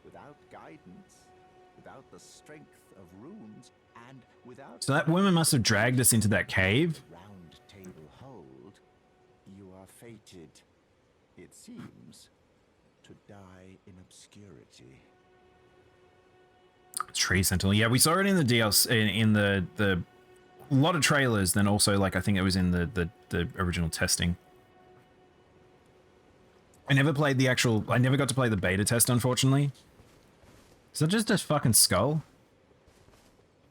E: Without guidance, without the strength of runes, and without...
A: So that woman must have dragged us into that cave?
E: Round table hold, you are fated, it seems, to die in obscurity.
A: Tree Sentinel. Yeah, we saw it in the DLC, in the lot of trailers, then also, like, I think it was in the original testing. I never played the actual... I never got to play the beta test, unfortunately. Is that just a fucking skull?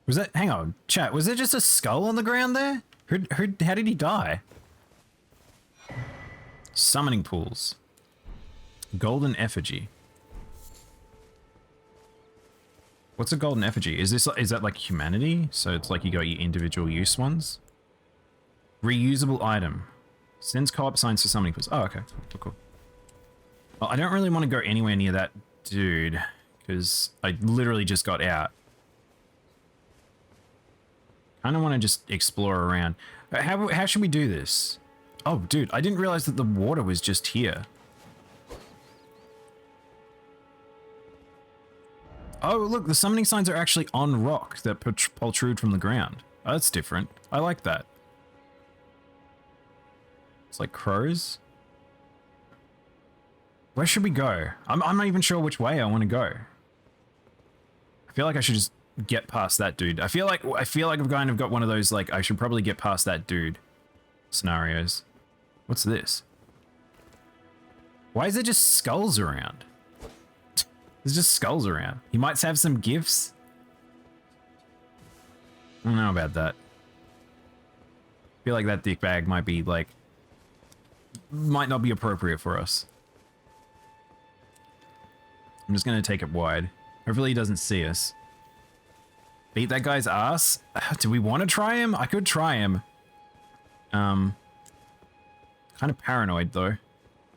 A: Was that... Hang on, chat. Was there just a skull on the ground there? How did he die? Summoning pools. Golden effigy. What's a golden effigy? Is that like humanity? So it's like you got your individual use ones? Reusable item. Sends co-op signs for summoning pools. Oh, okay. Cool. Well, I don't really want to go anywhere near that dude, because I literally just got out. I don't want to just explore around. How should we do this? Oh, dude, I didn't realize that the water was just here. Oh, look, the summoning signs are actually on rock that protrude from the ground. Oh, that's different. I like that. It's like crows. Where should we go? I'm not even sure which way I want to go. I feel like I should just get past that dude. I feel like I've kind of got one of those, like, I should probably get past that dude scenarios. What's this? Why is there just skulls around? There's just skulls around. He might have some gifts. I don't know about that. I feel like that dick bag might be, like, might not be appropriate for us. I'm just gonna take it wide. Hopefully he doesn't see us. Beat that guy's ass? Do we want to try him? I could try him. Kind of paranoid though.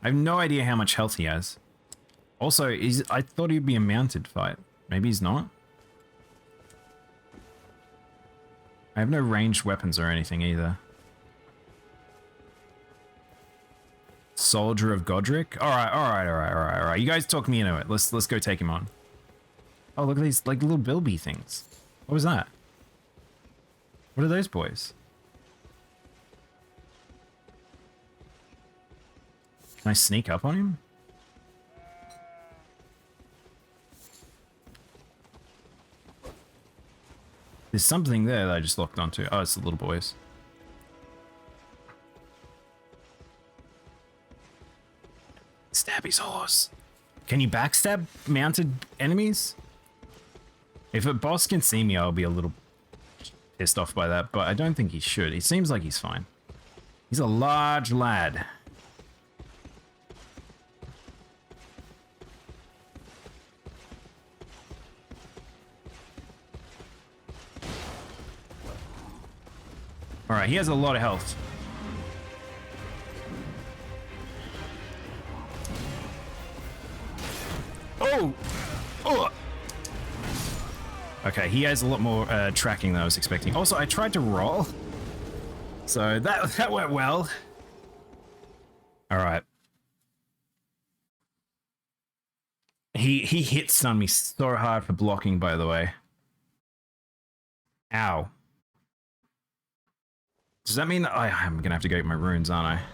A: I have no idea how much health he has. Also, I thought he'd be a mounted fight. Maybe he's not. I have no ranged weapons or anything either. Soldier of Godric? Alright. You guys talk me into it. Let's go take him on. Oh, look at these, like, little bilby things. What was that? What are those boys? Can I sneak up on him? There's something there that I just locked onto. Oh, it's the little boys. Stab his horse. Can you backstab mounted enemies? If a boss can see me, I'll be a little pissed off by that, but I don't think he should. He seems like he's fine. He's a large lad. Alright, he has a lot of health. Oh! Oh! Okay, he has a lot more tracking than I was expecting. Also, I tried to roll. So that went well. Alright. He hit stun me so hard for blocking, by the way. Ow. Does that mean that I'm gonna have to go get my runes, aren't I?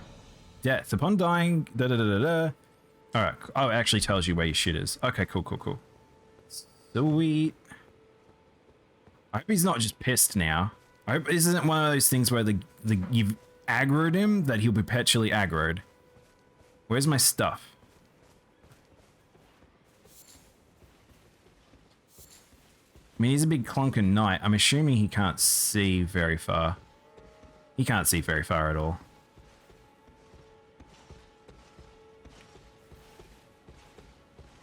A: Death. Upon dying, Alright. Oh, it actually tells you where your shit is. Okay, cool. Sweet. I hope he's not just pissed now. I hope this isn't one of those things where you've aggroed him, that he'll perpetually aggroed. Where's my stuff? I mean, he's a big clunking knight. I'm assuming he can't see very far. He can't see very far at all.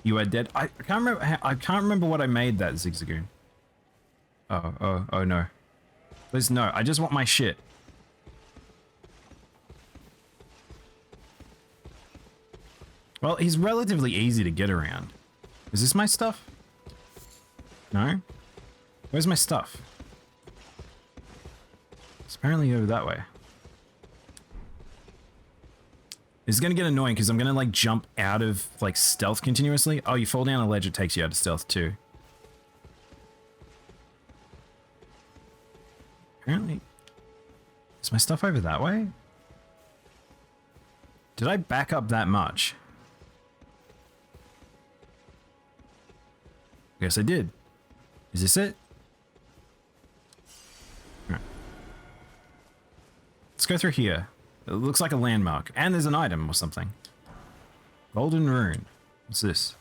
A: You are dead. I can't remember what I made that Zigzagoon. Oh no. Please no, I just want my shit. Well, he's relatively easy to get around. Is this my stuff? No? Where's my stuff? It's apparently over that way. This is gonna get annoying because I'm gonna like jump out of like stealth continuously. Oh, you fall down a ledge, it takes you out of stealth too. Apparently, is my stuff over that way? Did I back up that much? Guess I did. Is this it? Alright. Let's go through here. It looks like a landmark. And there's an item or something. Golden rune. What's this?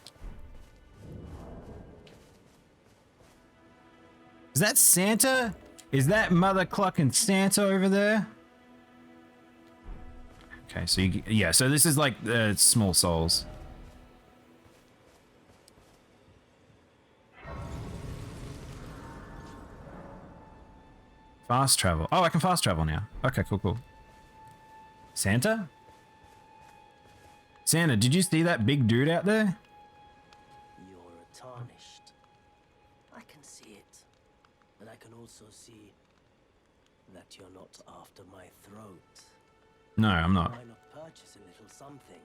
A: Is that Santa? Is that mother clucking Santa over there? Okay, so you, yeah, so this is like small souls. Fast travel. Oh, I can fast travel now. Okay, cool, cool. Santa? Santa, did you see that big dude out there?
F: You're tarnished. I can see it. But I can also see that you're not after my throat.
A: No, I'm not.
F: Why not purchase a little something?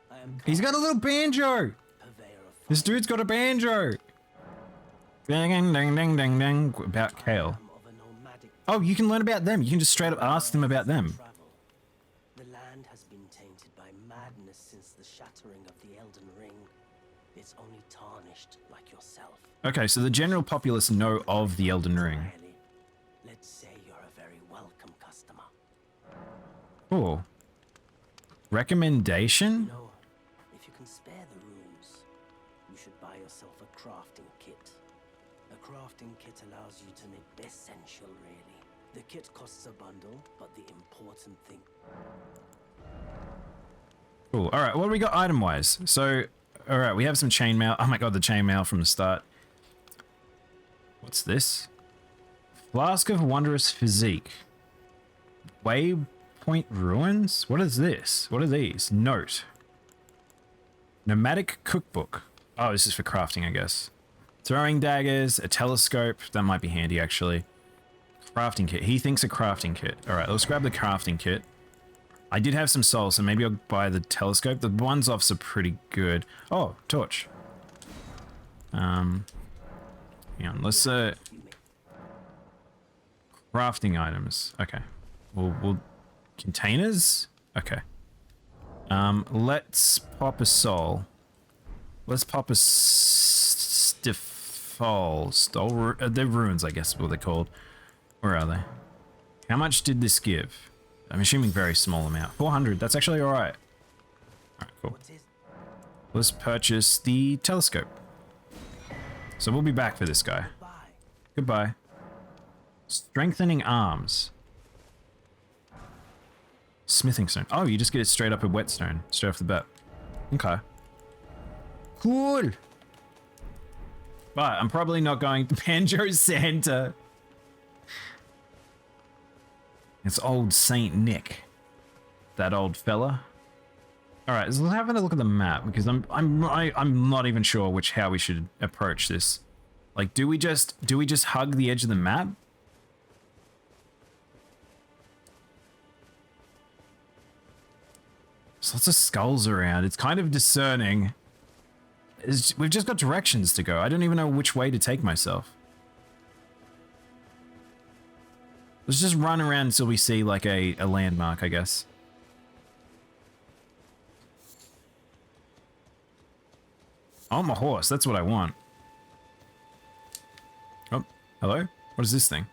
F: I am
A: He's got a little banjo!
F: purveyor of
A: This dude's got a banjo! Ding, ding, ding, ding, ding, ding. About Kale.
F: of a nomadic
A: Oh, you can learn about them. You can just straight up ask them about them.
F: travel. The land has been tainted by madness since the shattering of the Elden Ring. It's only tarnished like yourself.
A: Okay, so the general populace know of the Elden Ring.
F: Entirely. Let's say you're a very welcome customer.
A: Cool. Recommendation?
F: No, if you can spare the runes, you should buy yourself a crafting kit. A crafting kit allows you to make essential, really. The kit costs a bundle, but the important thing...
A: Cool. Alright, what do we got item-wise? So, alright, we have some chainmail. Oh my god, the chainmail from the start. What's this? Flask of Wondrous Physique. Waypoint Ruins? What is this? What are these? Note. Nomadic Cookbook. Oh, this is for crafting, I guess. Throwing daggers, a telescope. That might be handy, actually. Crafting kit. He thinks a crafting kit. Alright, let's grab the crafting kit. I did have some souls, so maybe I'll buy the telescope. The ones-offs are pretty good. Oh, torch. Hang on, let's, crafting items. Okay. We'll containers? Okay. Let's pop a soul. Let's pop a they're ruins, I guess is what they're called. Where are they? How much did this give? I'm assuming very small amount. 400, that's actually alright. Alright, cool.
F: What is...
A: Let's purchase the telescope. So we'll be back for this guy.
F: Buy.
A: Goodbye. Strengthening arms. Smithing stone. Oh, you just get it straight up a whetstone. Straight off the bat. Okay. Cool. But I'm probably not going to Banjo Santa. It's old Saint Nick. That old fella. Alright, so let's have a look at the map because I'm not even sure how we should approach this. Like, do we just hug the edge of the map? There's lots of skulls around. It's kind of discerning. We've just got directions to go. I don't even know which way to take myself. Let's just run around until we see like a landmark, I guess. Oh, my horse. That's what I want. Oh, hello? What is this thing?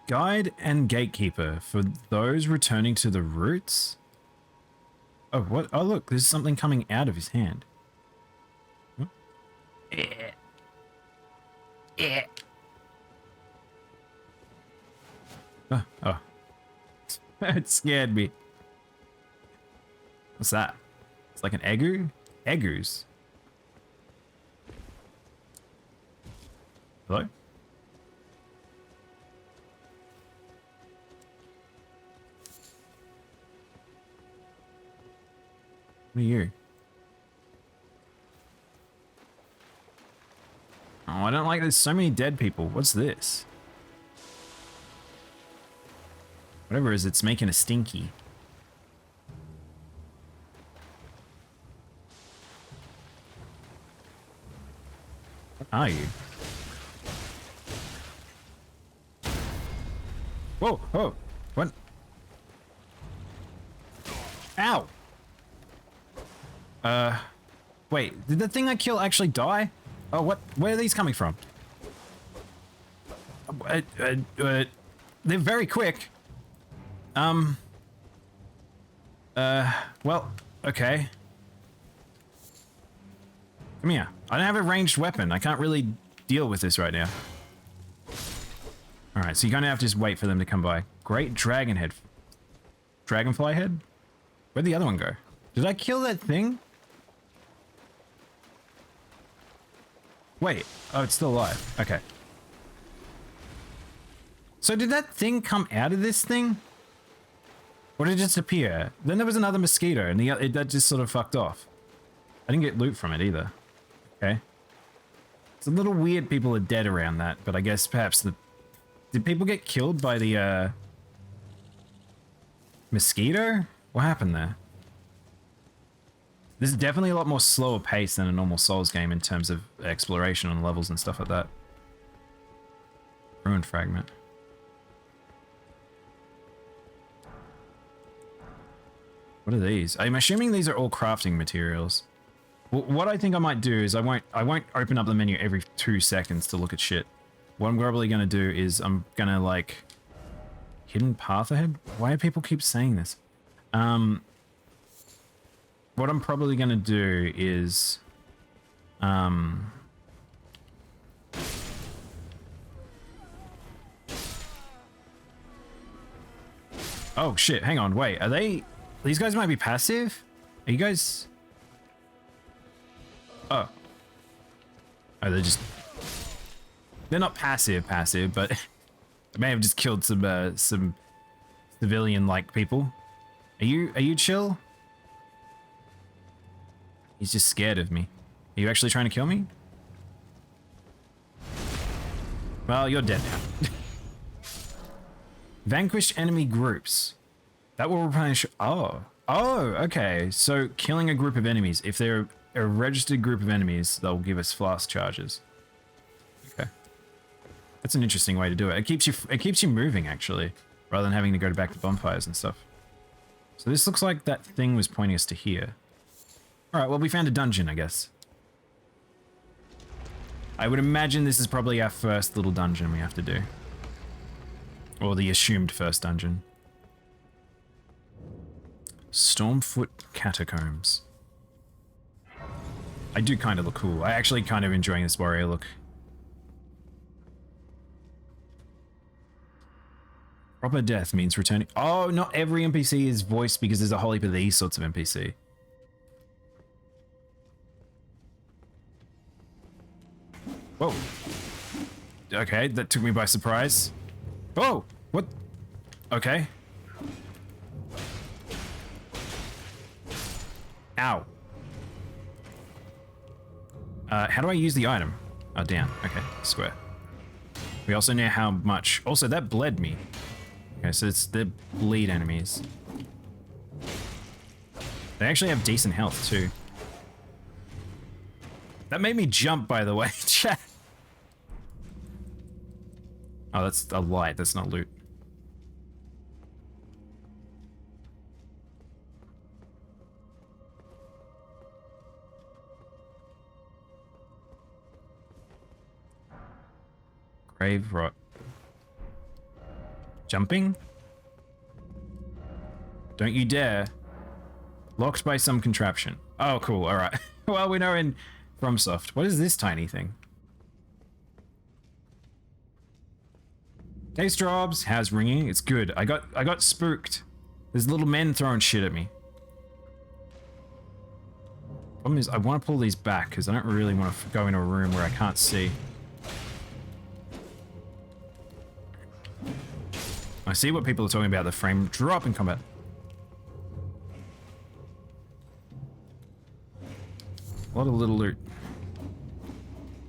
A: Guide and gatekeeper for those returning to the roots. Oh, what? Oh, look, there's something coming out of his hand. Oh. Oh. It scared me. What's that? It's like an egu? Egus. Hello? What are you? I don't like there's so many dead people. What's this? Whatever it is, it's making a stinky. What are you? Whoa, whoa, what? Ow! Wait, did the thing I killed actually die? Oh, what? Where are these coming from? They're very quick. Well, okay. Come here. I don't have a ranged weapon. I can't really deal with this right now. Alright, so you're gonna have to just wait for them to come by. Great dragon head. Dragonfly head? Where'd the other one go? Did I kill that thing? Wait. Oh, it's still alive. Okay. So did that thing come out of this thing? Or did it just appear? Then there was another mosquito and that just sort of fucked off. I didn't get loot from it either. Okay. It's a little weird people are dead around that, but I guess perhaps the... Did people get killed by the, mosquito? What happened there? This is definitely a lot more slower pace than a normal Souls game in terms of exploration and levels and stuff like that. Ruined fragment. What are these? I'm assuming these are all crafting materials. Well, what I think I might do is I won't open up the menu every 2 seconds to look at shit. What I'm probably gonna do is I'm gonna like hidden path ahead. Why do people keep saying this? What I'm probably gonna do is oh shit, hang on, wait, are these guys might be passive? Are you guys... Oh, they're just... They're not passive, but I may have just killed some civilian-like people. Are you chill? He's just scared of me. Are you actually trying to kill me? Well, you're dead now. Vanquished enemy groups. That will replenish... Oh, okay. So killing a group of enemies. If they're a registered group of enemies, they'll give us flask charges. Okay. That's an interesting way to do it. It keeps you moving, actually, rather than having to go back to bonfires and stuff. So this looks like that thing was pointing us to here. Alright, well, we found a dungeon, I guess. I would imagine this is probably our first little dungeon we have to do. Or the assumed first dungeon. Stormfoot Catacombs. I do kind of look cool. I actually kind of enjoying this warrior look. Proper death means returning. Oh, not every NPC is voiced because there's a whole heap of these sorts of NPC. Whoa. Okay, that took me by surprise. Oh, what? Okay. Ow. How do I use the item? Oh, down. Okay, square. We also know how much... Also, that bled me. Okay, so it's the bleed enemies. They actually have decent health, too. That made me jump, by the way. Chat. Oh, that's a light. That's not loot. Grave rot. Jumping? Don't you dare. Locked by some contraption. Oh, cool. All right. Well, we know in FromSoft. What is this tiny thing? Hey, Strobs. How's ringing? It's good. I got spooked. There's little men throwing shit at me. Problem is, I want to pull these back because I don't really want to go into a room where I can't see. I see what people are talking about, the frame drop in combat. A lot of little loot.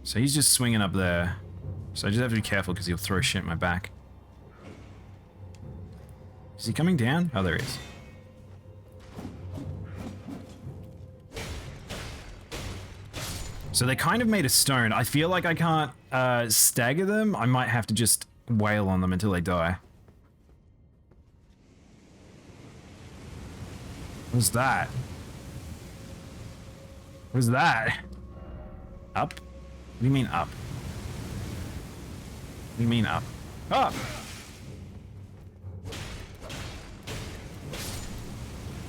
A: So he's just swinging up there. So I just have to be careful because he'll throw shit in my back. Is he coming down? Oh, there he is. So they kind of made a stone. I feel like I can't stagger them. I might have to just wail on them until they die. What's that? What's that? Up? What do you mean up? What do you mean up? Up!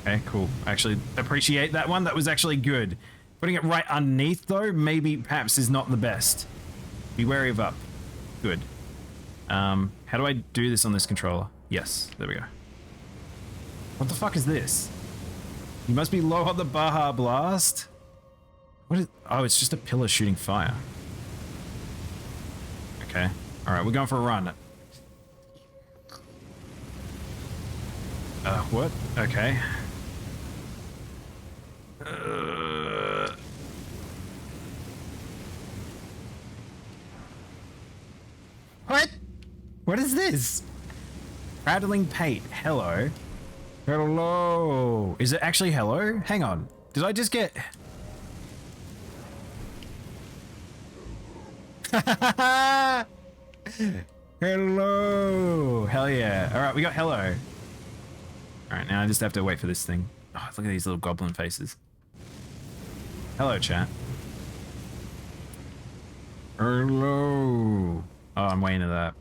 A: Okay, cool. I actually appreciate that one. That was actually good. Putting it right underneath, though, maybe perhaps is not the best. Be wary of up. Good. How do I do this on this controller? Yes, there we go. What the fuck is this? You must be low on the Baja Blast? What is... Oh, it's just a pillar shooting fire. Okay. Alright, we're going for a run. What? Okay. What? What is this? Rattling Pate. Hello. Hello. Is it actually hello? Hang on. Did I just get... Hello. Hell yeah. Alright, we got hello. Alright, now I just have to wait for this thing. Oh, look at these little goblin faces. Hello, chat. Hello. Oh, I'm waiting for that.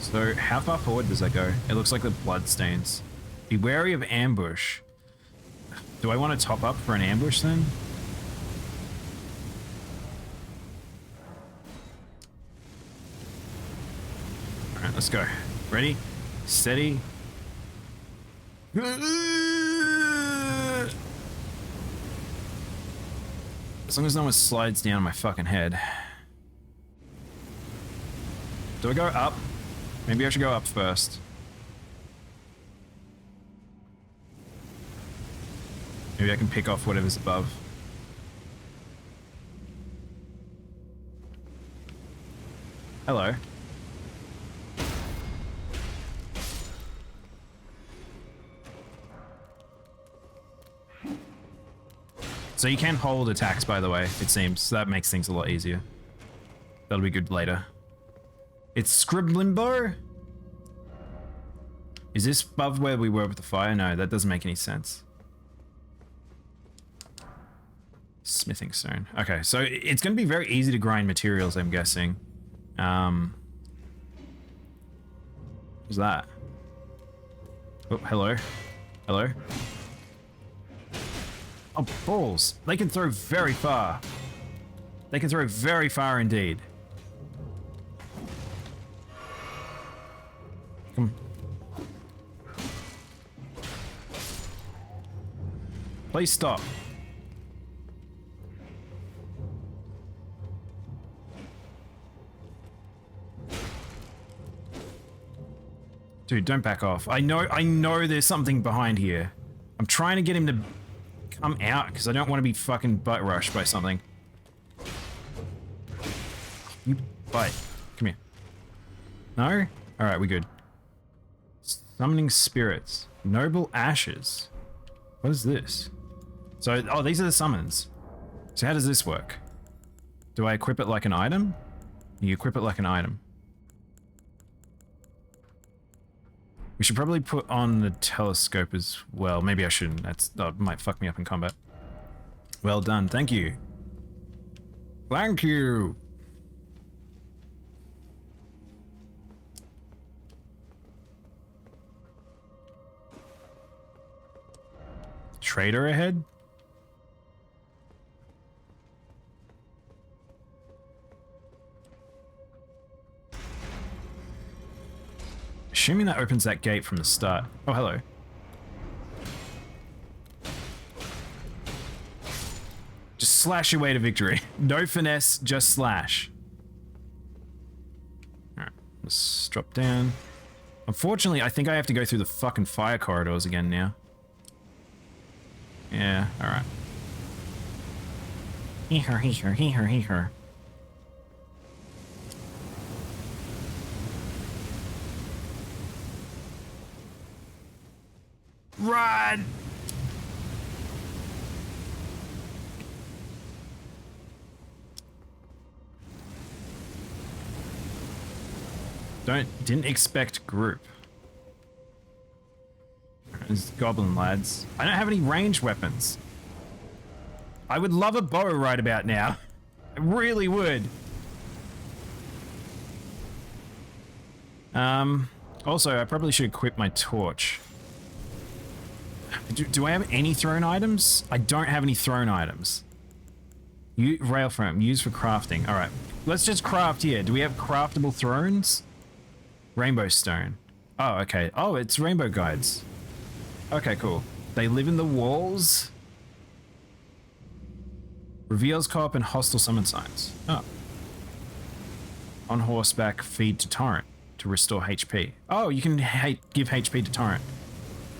A: So, how far forward does that go? It looks like the blood stains. Be wary of ambush. Do I want to top up for an ambush then? Alright, let's go. Ready? Steady. As long as no one slides down on my fucking head. Do I go up? Maybe I should go up first. Maybe I can pick off whatever's above. Hello. So you can hold attacks, by the way, it seems. So that makes things a lot easier. That'll be good later. It's Scribblimbo? Is this above where we were with the fire? No, that doesn't make any sense. Smithing stone. Okay, so it's going to be very easy to grind materials, I'm guessing. What's that? Oh, hello. Hello. Oh, balls. They can throw very far. They can throw very far indeed. Come. Please stop. Dude, don't back off. I know there's something behind here. I'm trying to get him to come out because I don't want to be fucking butt rushed by something. You bite. Come here. No? Alright, we good. Summoning spirits. Noble ashes. What is this? So, oh, these are the summons. So how does this work? Do I equip it like an item? You equip it like an item. We should probably put on the telescope as well. Maybe I shouldn't. That might fuck me up in combat. Well done. Thank you. Thank you. Trader ahead? Assuming that opens that gate from the start. Oh, hello. Just slash your way to victory. No finesse, just slash. Alright, let's drop down. Unfortunately, I think I have to go through the fucking fire corridors again now. Yeah, alright. He her. Run! Didn't expect group. There's goblin lads. I don't have any ranged weapons. I would love a bow right about now. I really would. Also, I probably should equip my torch. Do I have any thrown items? I don't have any thrown items. Rail frame, used for crafting. All right, let's just craft here. Do we have craftable thrones? Rainbow stone. Oh, okay. Oh, it's rainbow guides. Okay, cool. They live in the walls. Reveals co-op and hostile summon signs. Oh. On horseback, feed to torrent to restore HP. Oh, you can give HP to torrent.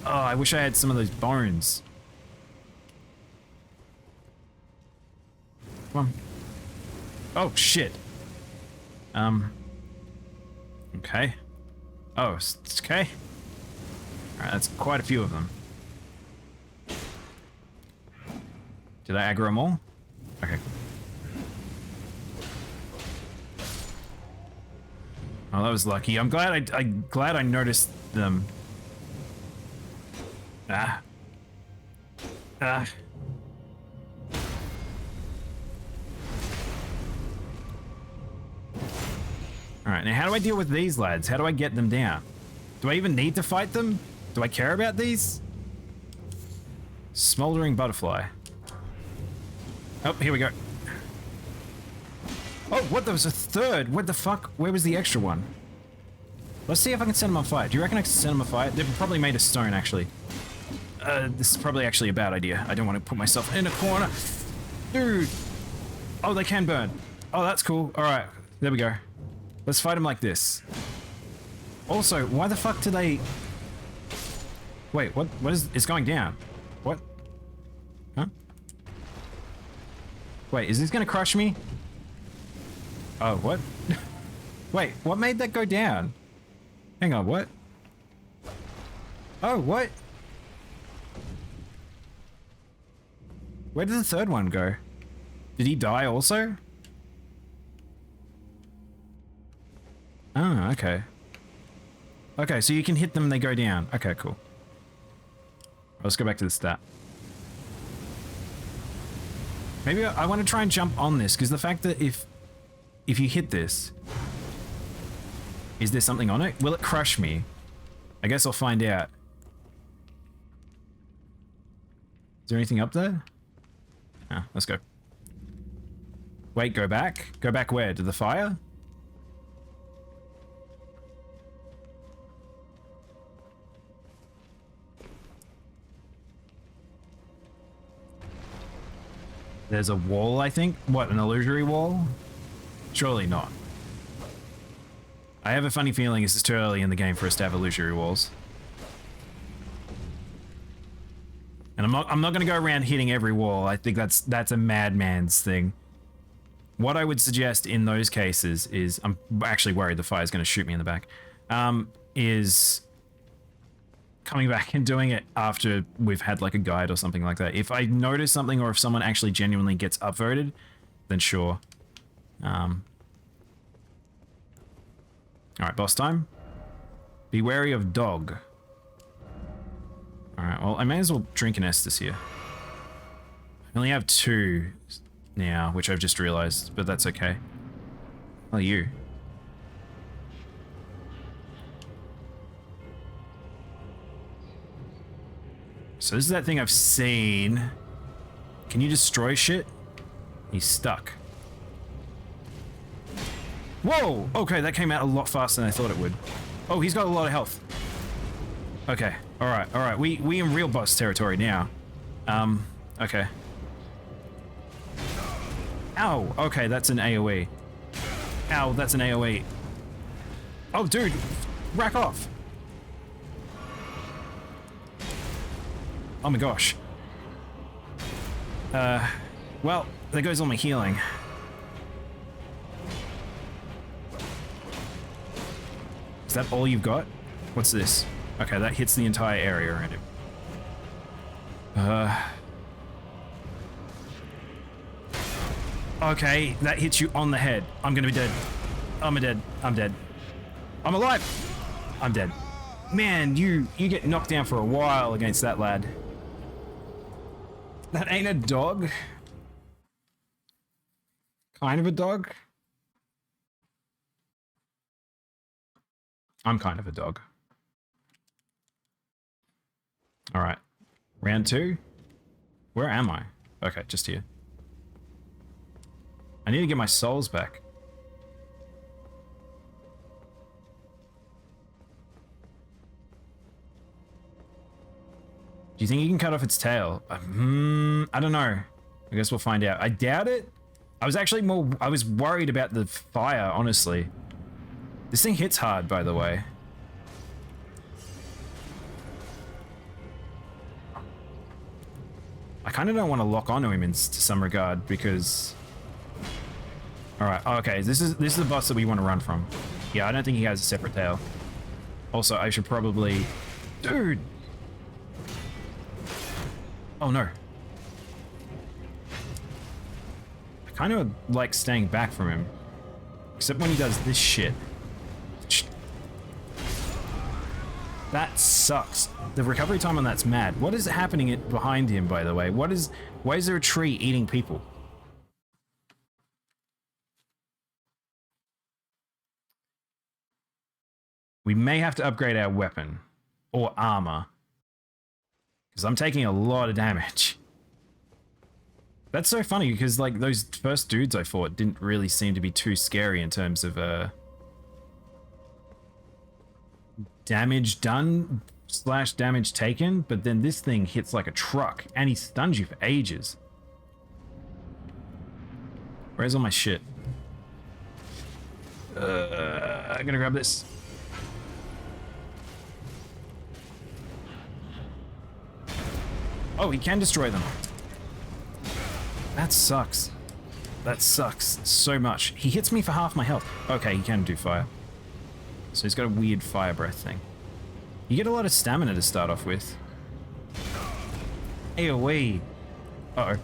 A: Oh, I wish I had some of those bones. Come on. Oh, shit. Okay. Oh, it's okay. Alright, that's quite a few of them. Did I aggro them all? Okay. Oh, that was lucky. I'm glad glad I noticed them. Ah. Ah. Alright, now how do I deal with these lads? How do I get them down? Do I even need to fight them? Do I care about these? Smoldering butterfly. Oh, here we go. Oh, what? There was a third. What the fuck? Where was the extra one? Let's see if I can set them on fire. Do you reckon I can set them on fire? They're probably made of stone, actually. This is probably actually a bad idea. I don't want to put myself in a corner. Dude. Oh, they can burn. Oh, that's cool. All right. There we go. Let's fight them like this. Also, why the fuck do they... Wait, what? What is... It's going down. What? Huh? Wait, is this gonna crush me? Oh, what? Wait, what made that go down? Hang on, what? Oh, what? Where did the third one go? Did he die also? Oh, okay. Okay, so you can hit them, they go down. Okay, cool. Let's go back to the stat. Maybe I want to try and jump on this, because the fact that if you hit this... Is there something on it? Will it crush me? I guess I'll find out. Is there anything up there? Ah, let's go. Wait, go back? Go back where? To the fire? There's a wall, I think. What, an illusory wall? Surely not. I have a funny feeling this is too early in the game for us to have illusory walls. And I'm not going to go around hitting every wall. I think that's a madman's thing. What I would suggest in those cases is, I'm actually worried the fire's going to shoot me in the back, is coming back and doing it after we've had like a guide or something like that. If I notice something or if someone actually genuinely gets upvoted, then sure. Alright, boss time. Be wary of dog. Alright, well, I may as well drink an Estus here. I only have 2 now, which I've just realized, but that's okay. Oh, you. So this is that thing I've seen. Can you destroy shit? He's stuck. Whoa! Okay, that came out a lot faster than I thought it would. Oh, he's got a lot of health. Okay, alright, alright. We in real boss territory now. Okay. Ow! Okay, that's an AoE. Ow, that's an AoE. Oh, dude! Rack off! Oh my gosh. Well, there goes all my healing. Is that all you've got? What's this? Okay, that hits the entire area around him. Okay, that hits you on the head. I'm gonna be dead. I'm dead. I'm dead. I'm alive! I'm dead. Man, you get knocked down for a while against that lad. That ain't a dog. Kind of a dog. I'm kind of a dog. All right. Round 2. Where am I? Okay, just here. I need to get my souls back. Do you think you can cut off its tail? I don't know. I guess we'll find out. I doubt it. I was worried about the fire, honestly. This thing hits hard, by the way. I kind of don't want to lock onto him to some regard because... Alright, okay, this is the boss that we want to run from. Yeah, I don't think he has a separate tail. Also, I should probably... Dude! Oh no. I kind of like staying back from him. Except when he does this shit. That sucks. The recovery time on that's mad. What is happening behind him, by the way? Why is there a tree eating people? We may have to upgrade our weapon. Or armor. Because I'm taking a lot of damage. That's so funny because like those first dudes I fought didn't really seem to be too scary in terms of damage done / damage taken, but then this thing hits like a truck and he stuns you for ages. Where's all my shit? I'm gonna grab this. Oh, he can destroy them. That sucks. That sucks so much. He hits me for half my health. Okay, he can do fire. So he's got a weird fire breath thing. You get a lot of stamina to start off with. AoE. Uh-oh.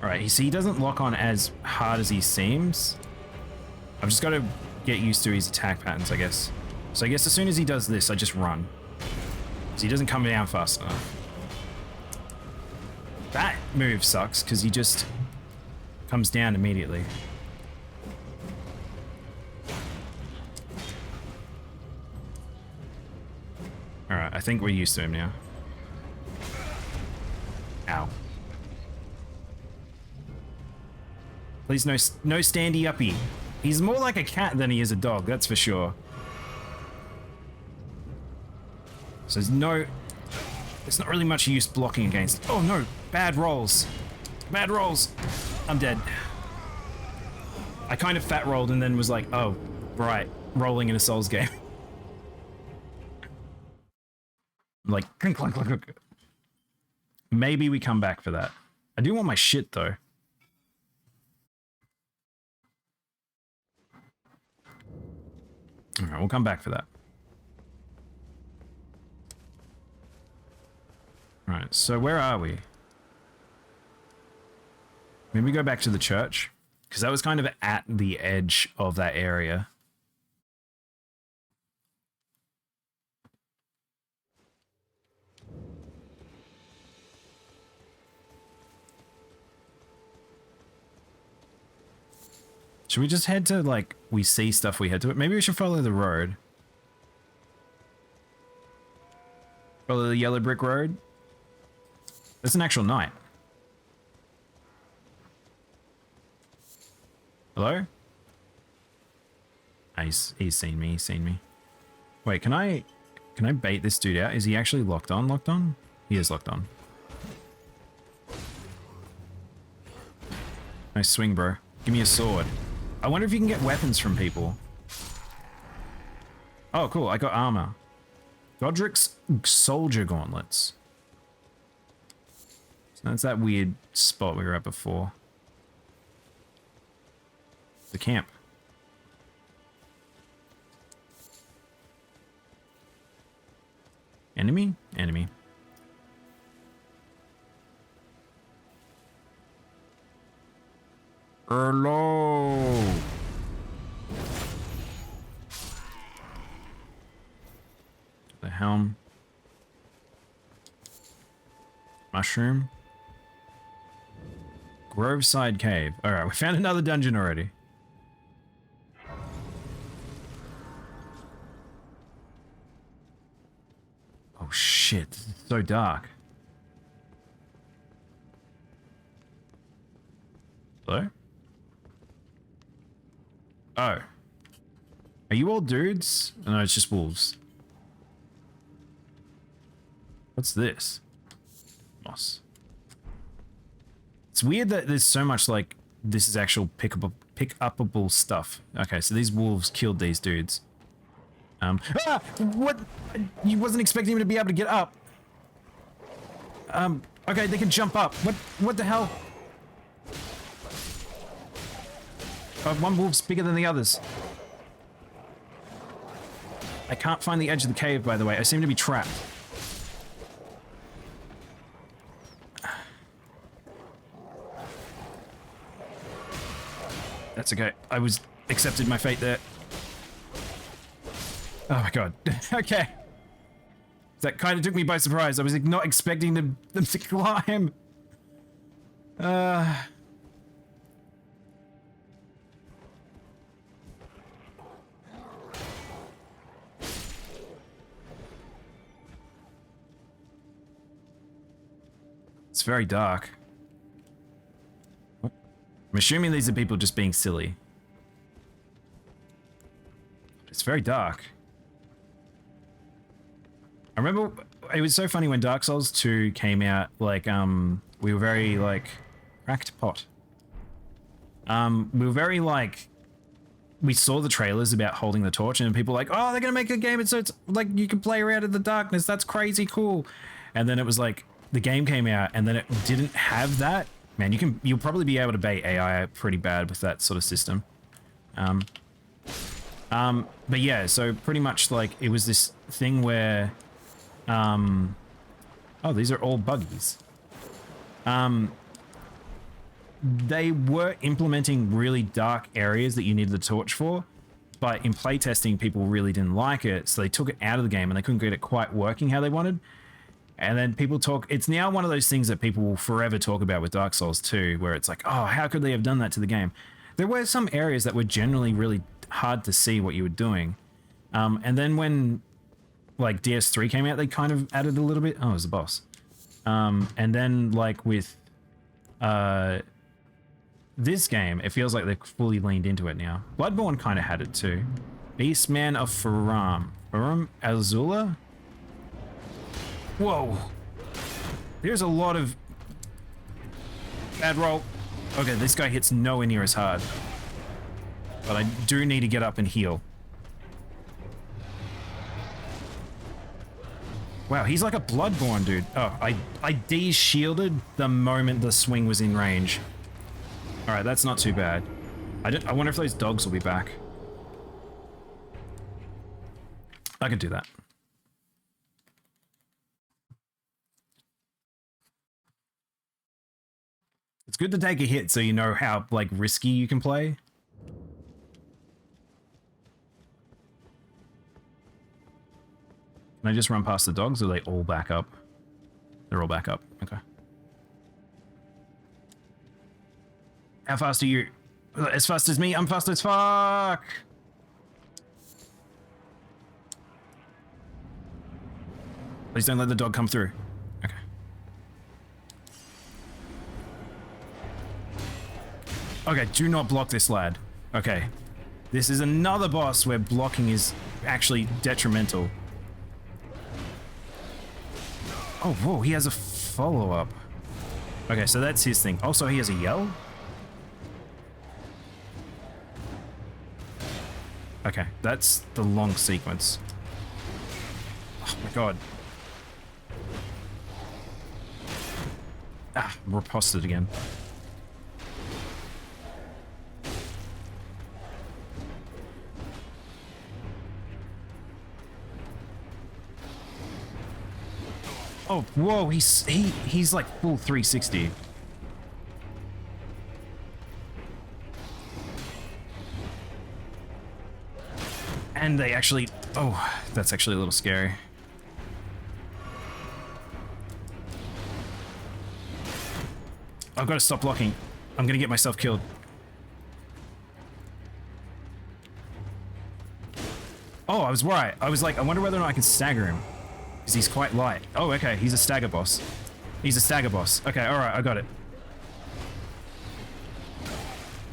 A: Alright, you see he doesn't lock on as hard as he seems. I've just got to get used to his attack patterns, I guess. So I guess as soon as he does this, I just run. So he doesn't come down fast enough. That move sucks, because he just comes down immediately. Alright, I think we're used to him now. Ow. Please, no standy uppy. He's more like a cat than he is a dog, that's for sure. So there's not really much use blocking against. Oh no, bad rolls. Bad rolls. I'm dead. I kind of fat rolled and then was like, oh, right, rolling in a Souls game. I'm like, clunk, clunk, clunk, clunk. Maybe we come back for that. I do want my shit though. Alright, we'll come back for that. Alright, so where are we? Maybe go back to the church? Because that was kind of at the edge of that area. Should we just head to, like, we see stuff, we head to it? Maybe we should follow the road. Follow the yellow brick road. It's an actual knight. Hello? Ah, he's seen me, Wait, can I Can I bait this dude out? Is he actually locked on? Locked on? He is locked on. Nice swing, bro. Give me a sword. I wonder if you can get weapons from people. Oh, cool. I got armor. Godric's soldier gauntlets. So that's that weird spot we were at before. The camp. Enemy? Enemy. Hello. The helm. Mushroom. Groveside Cave. Alright, we found another dungeon already. Oh shit, this is so dark. Hello? Oh. Are you all dudes? Oh, no, it's just wolves. What's this? Moss. It's weird that there's so much like this is actual pick-upable stuff. Okay, so these wolves killed these dudes. What? You wasn't expecting him to be able to get up. Okay, they can jump up. What the hell? One wolf's bigger than the others. I can't find the edge of the cave, by the way. I seem to be trapped. That's okay. I was accepted my fate there. Oh my god. Okay. That kind of took me by surprise. I was not expecting them to climb. It's very dark. I'm assuming these are people just being silly. It's very dark. I remember it was so funny when Dark Souls 2 came out, like, we were very, like, cracked pot. We were very, like, we saw the trailers about holding the torch and people were like, oh, they're gonna make a game, so it's, like, you can play around in the darkness, that's crazy cool. And then it was like, the game came out and then it didn't have that. Man, you'll probably be able to bait AI pretty bad with that sort of system. But yeah, so pretty much, like, it was this thing where... oh, these are all buggies. They were implementing really dark areas that you needed the torch for, but in playtesting, people really didn't like it, so they took it out of the game and they couldn't get it quite working how they wanted. And then people talk, it's now one of those things that people will forever talk about with Dark Souls 2, where it's like, oh, how could they have done that to the game? There were some areas that were generally really hard to see what you were doing. And then when, like, DS3 came out, they kind of added a little bit. Oh, it was the boss. And then, like, with this game, it feels like they've fully leaned into it now. Bloodborne kind of had it too. Beastman of Faram. Faram Azula? Whoa. There's a lot of... Bad roll. Okay, this guy hits nowhere near as hard. But I do need to get up and heal. Wow, he's like a Bloodborne dude. Oh, I de-shielded the moment the swing was in range. Alright, that's not too bad. I wonder if those dogs will be back. I could do that. It's good to take a hit so you know how, like, risky you can play. Can I just run past the dogs, or are they all back up? They're all back up. Okay. How fast are you? As fast as me? I'm fast as fuck! Please don't let the dog come through. Okay. Okay, do not block this lad. Okay. This is another boss where blocking is actually detrimental. Oh, whoa, he has a follow-up. Okay, so that's his thing. Also, he has a yell? Okay, that's the long sequence. Oh my god. Ah, riposted again. Oh, whoa, he's like full 360. And they actually, oh, that's actually a little scary. I've got to stop blocking. I'm going to get myself killed. Oh, I was right. I was like, I wonder whether or not I can stagger him. Because he's quite light. Oh, okay. He's a stagger boss. He's a stagger boss. Okay, alright. I got it.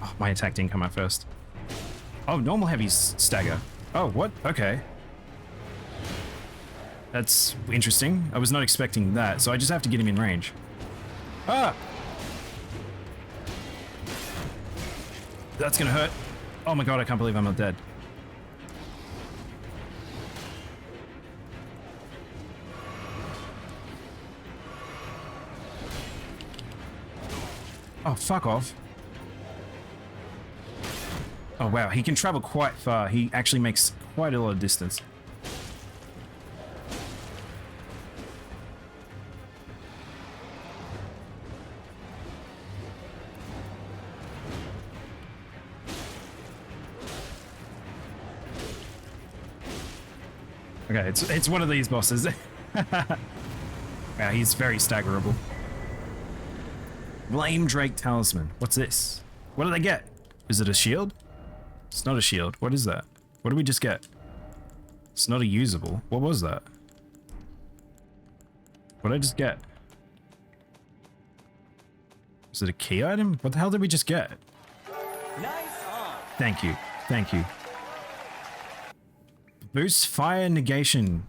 A: Oh, my attack didn't come out first. Oh, normal heavy's stagger. Oh, what? Okay. That's interesting. I was not expecting that, so I just have to get him in range. Ah! That's gonna hurt. Oh my god, I can't believe I'm not dead. Oh, fuck off. Oh wow, he can travel quite far. He actually makes quite a lot of distance. Okay, it's one of these bosses. Yeah, he's very staggerable. Blame Drake Talisman. What's this? What did I get? Is it a shield? It's not a shield. What is that? What did we just get? It's not a usable. What was that? What did I just get? Is it a key item? What the hell did we just get?
F: Nice on.
A: Thank you. Thank you. Boost fire negation.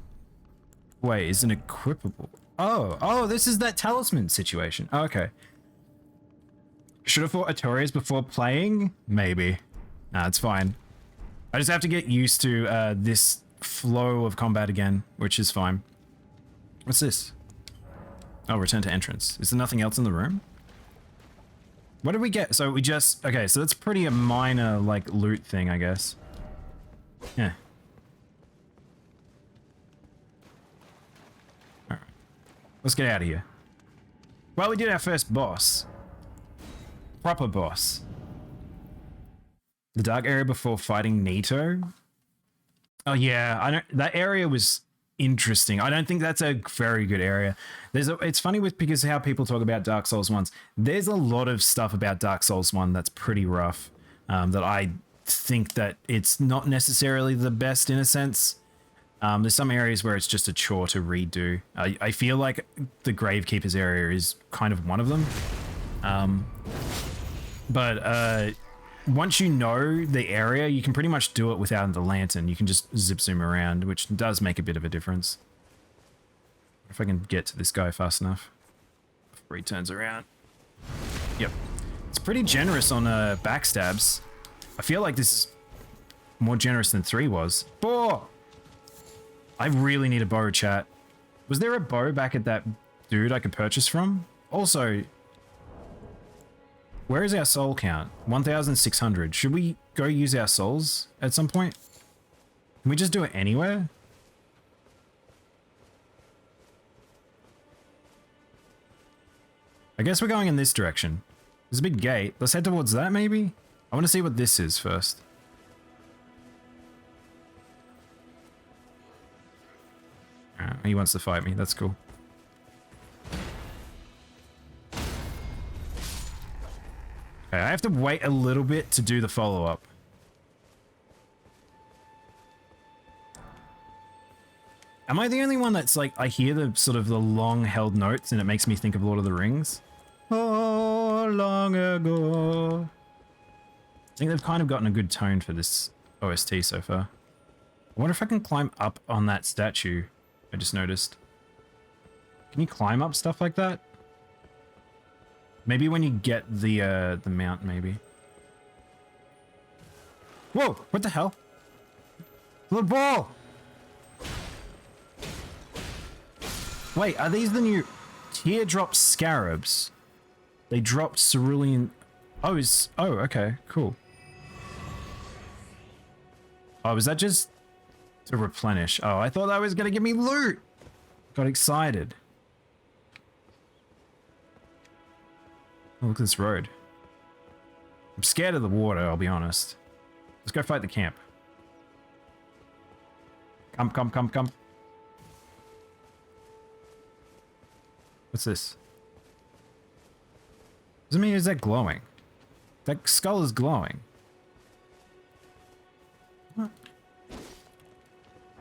A: Wait, is an equipable? Oh, this is that talisman situation. Oh, okay. Should have fought Artorias before playing? Maybe. Nah, it's fine. I just have to get used to this flow of combat again, which is fine. What's this? Oh, return to entrance. Is there nothing else in the room? What did we get? So we just... Okay, so that's pretty a minor, like, loot thing, I guess. Yeah. Alright. Let's get out of here. Well, we did our first boss. Proper boss. The dark area before fighting Nito. Oh yeah, I don't. That area was interesting. I don't think that's a very good area. It's funny because how people talk about Dark Souls 1s. There's a lot of stuff about Dark Souls 1 that's pretty rough. That I think that it's not necessarily the best in a sense. There's some areas where it's just a chore to redo. I feel like the Gravekeeper's area is kind of one of them. But once you know the area, you can pretty much do it without the lantern. You can just zip zoom around, which does make a bit of a difference. If I can get to this guy fast enough before he turns around. Yep. It's pretty generous on backstabs. I feel like this is more generous than 3 was. Bow! I really need a bow, chat. Was there a bow back at that dude I could purchase from? Also... Where is our soul count? 1,600. Should we go use our souls at some point? Can we just do it anywhere? I guess we're going in this direction. There's a big gate. Let's head towards that, maybe? I want to see what this is first. He wants to fight me. That's cool. Okay, I have to wait a little bit to do the follow-up. Am I the only one that's like, I hear the sort of the long-held notes and it makes me think of Lord of the Rings? Oh, long ago. I think they've kind of gotten a good tone for this OST so far. I wonder if I can climb up on that statue I just noticed. Can you climb up stuff like that? Maybe when you get the mount, maybe. Whoa! What the hell? The ball! Wait, are these the new teardrop scarabs? They dropped cerulean. Oh, okay, cool. Oh, was that just to replenish? Oh, I thought that was gonna give me loot. Got excited. Oh, look at this road. I'm scared of the water, I'll be honest. Let's go fight the camp. Come, come, come, come. What's this? Doesn't mean is that glowing? That skull is glowing. What?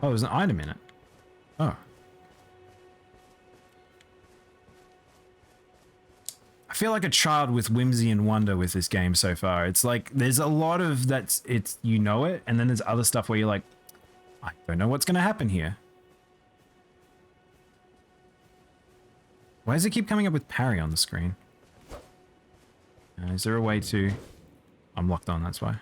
A: Oh, there's an item in it. Oh. I feel like a child with whimsy and wonder with this game so far. It's like there's a lot of it's you know it, and then there's other stuff where you're like, I don't know what's gonna happen here. Why does it keep coming up with parry on the screen? Is there a way to... I'm locked on, that's why.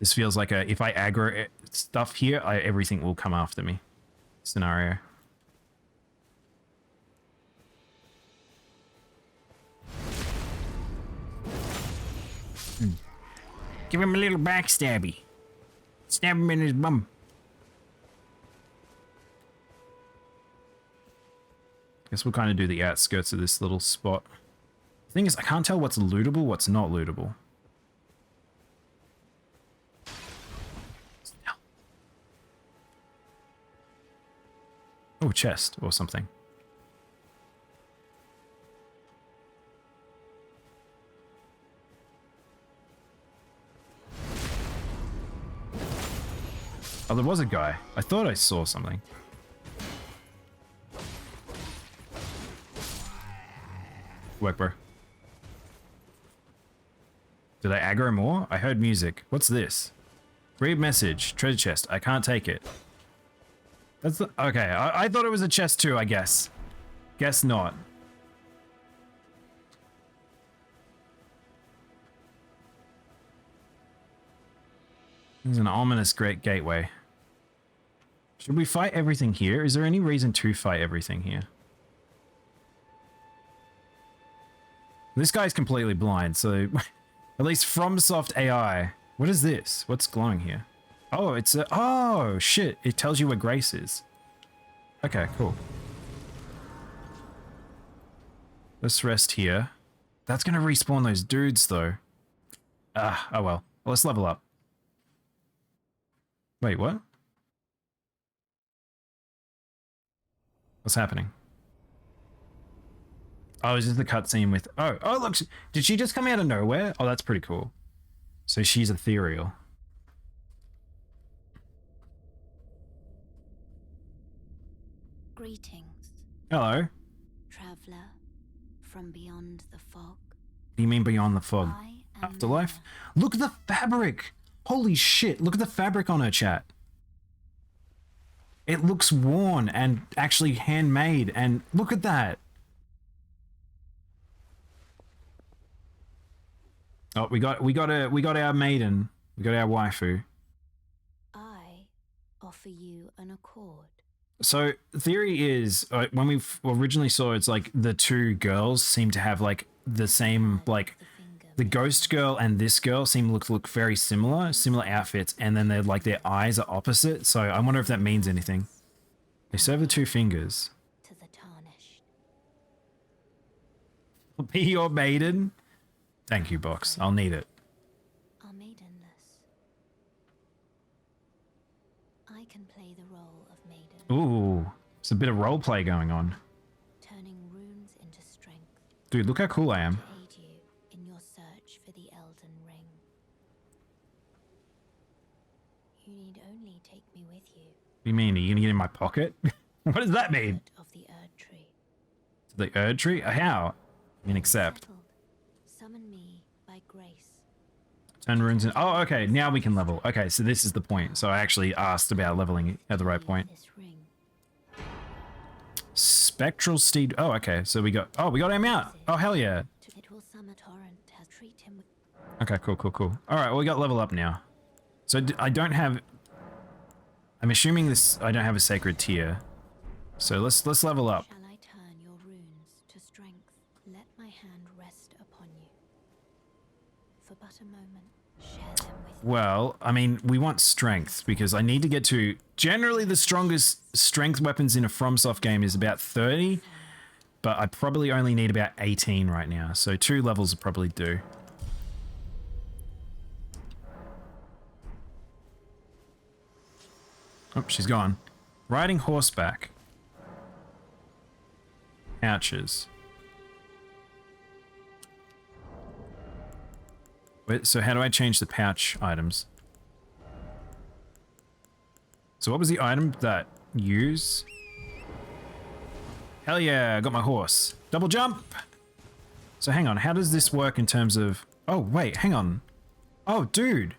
A: This feels like a, if I aggro stuff here, everything will come after me scenario. Give him a little backstabby. Stab him in his bum. Guess we'll kind of do the outskirts of this little spot. The thing is, I can't tell what's lootable, what's not lootable. Oh, chest or something. Oh, there was a guy. I thought I saw something. Work, bro. Did I aggro more? I heard music. What's this? Read message. Treasure chest. I can't take it. That's the... Okay, I thought it was a chest too, I guess. Guess not. There's an ominous great gateway. Should we fight everything here? Is there any reason to fight everything here? This guy's completely blind, so... At least FromSoft AI. What is this? What's glowing here? Oh, it's a... Oh, shit. It tells you where Grace is. Okay, cool. Let's rest here. That's gonna respawn those dudes, though. Ah, oh well. Let's level up. Wait, what? What's happening? Oh, is this the cutscene with... Oh, look. Did she just come out of nowhere? Oh, that's pretty cool. So she's ethereal.
D: Greetings,
A: Hello.
D: traveler from beyond the fog.
A: You mean beyond the fog?
D: I am
A: Afterlife?
D: Nana.
A: Look at the fabric! Holy shit, look at the fabric on her, chat. It looks worn and actually handmade, and look at that. Oh, we got our maiden. We got our waifu.
D: I offer you an accord.
A: So theory is when we originally saw it's like the two girls seem to have like the same like the ghost girl and this girl seem to look very similar outfits, and then they're like their eyes are opposite. So I wonder if that means anything. They serve the two fingers.
D: To the tarnished.
A: Be your maiden. Thank you, box. I'll need it.
D: Are maidenless. I can play the role of maiden.
A: Ooh, there's a bit of role play going on.
D: Turning runes into strength.
A: Dude, look how cool I am.
D: To aid you in your search for the Elden Ring. You need only take me with you.
A: What do you mean? Are you gonna get in my pocket? What does that mean?
D: Of the Erd Tree.
A: The Erd Tree? How? I mean, accept.
D: Settled. Summon me by grace.
A: Turn runes in. Oh, okay. Now we can level. Okay, so this is the point. So I actually asked about leveling at the right point.
D: This ring.
A: Spectral steed. Oh, okay. So we got him out. Oh, hell yeah.
D: It will summon torrent. Treat him with.
A: Okay, cool. All right, well, we got level up now. So I don't have. I'm assuming this. I don't have a sacred tier. So let's level up.
D: Shall I turn your runes to strength? Let my hand rest upon you. For but a moment, share them with me.
A: Well, I mean, we want strength because I need to get to. Generally, the strongest strength weapons in a FromSoft game is about 30, but I probably only need about 18 right now. So 2 levels will probably do. Oh, she's gone. Riding horseback. Pouches. Wait, so how do I change the pouch items? So what was the item that use? Hell yeah, I got my horse. Double jump! So hang on, how does this work in terms of... Oh, wait, hang on. Oh, dude.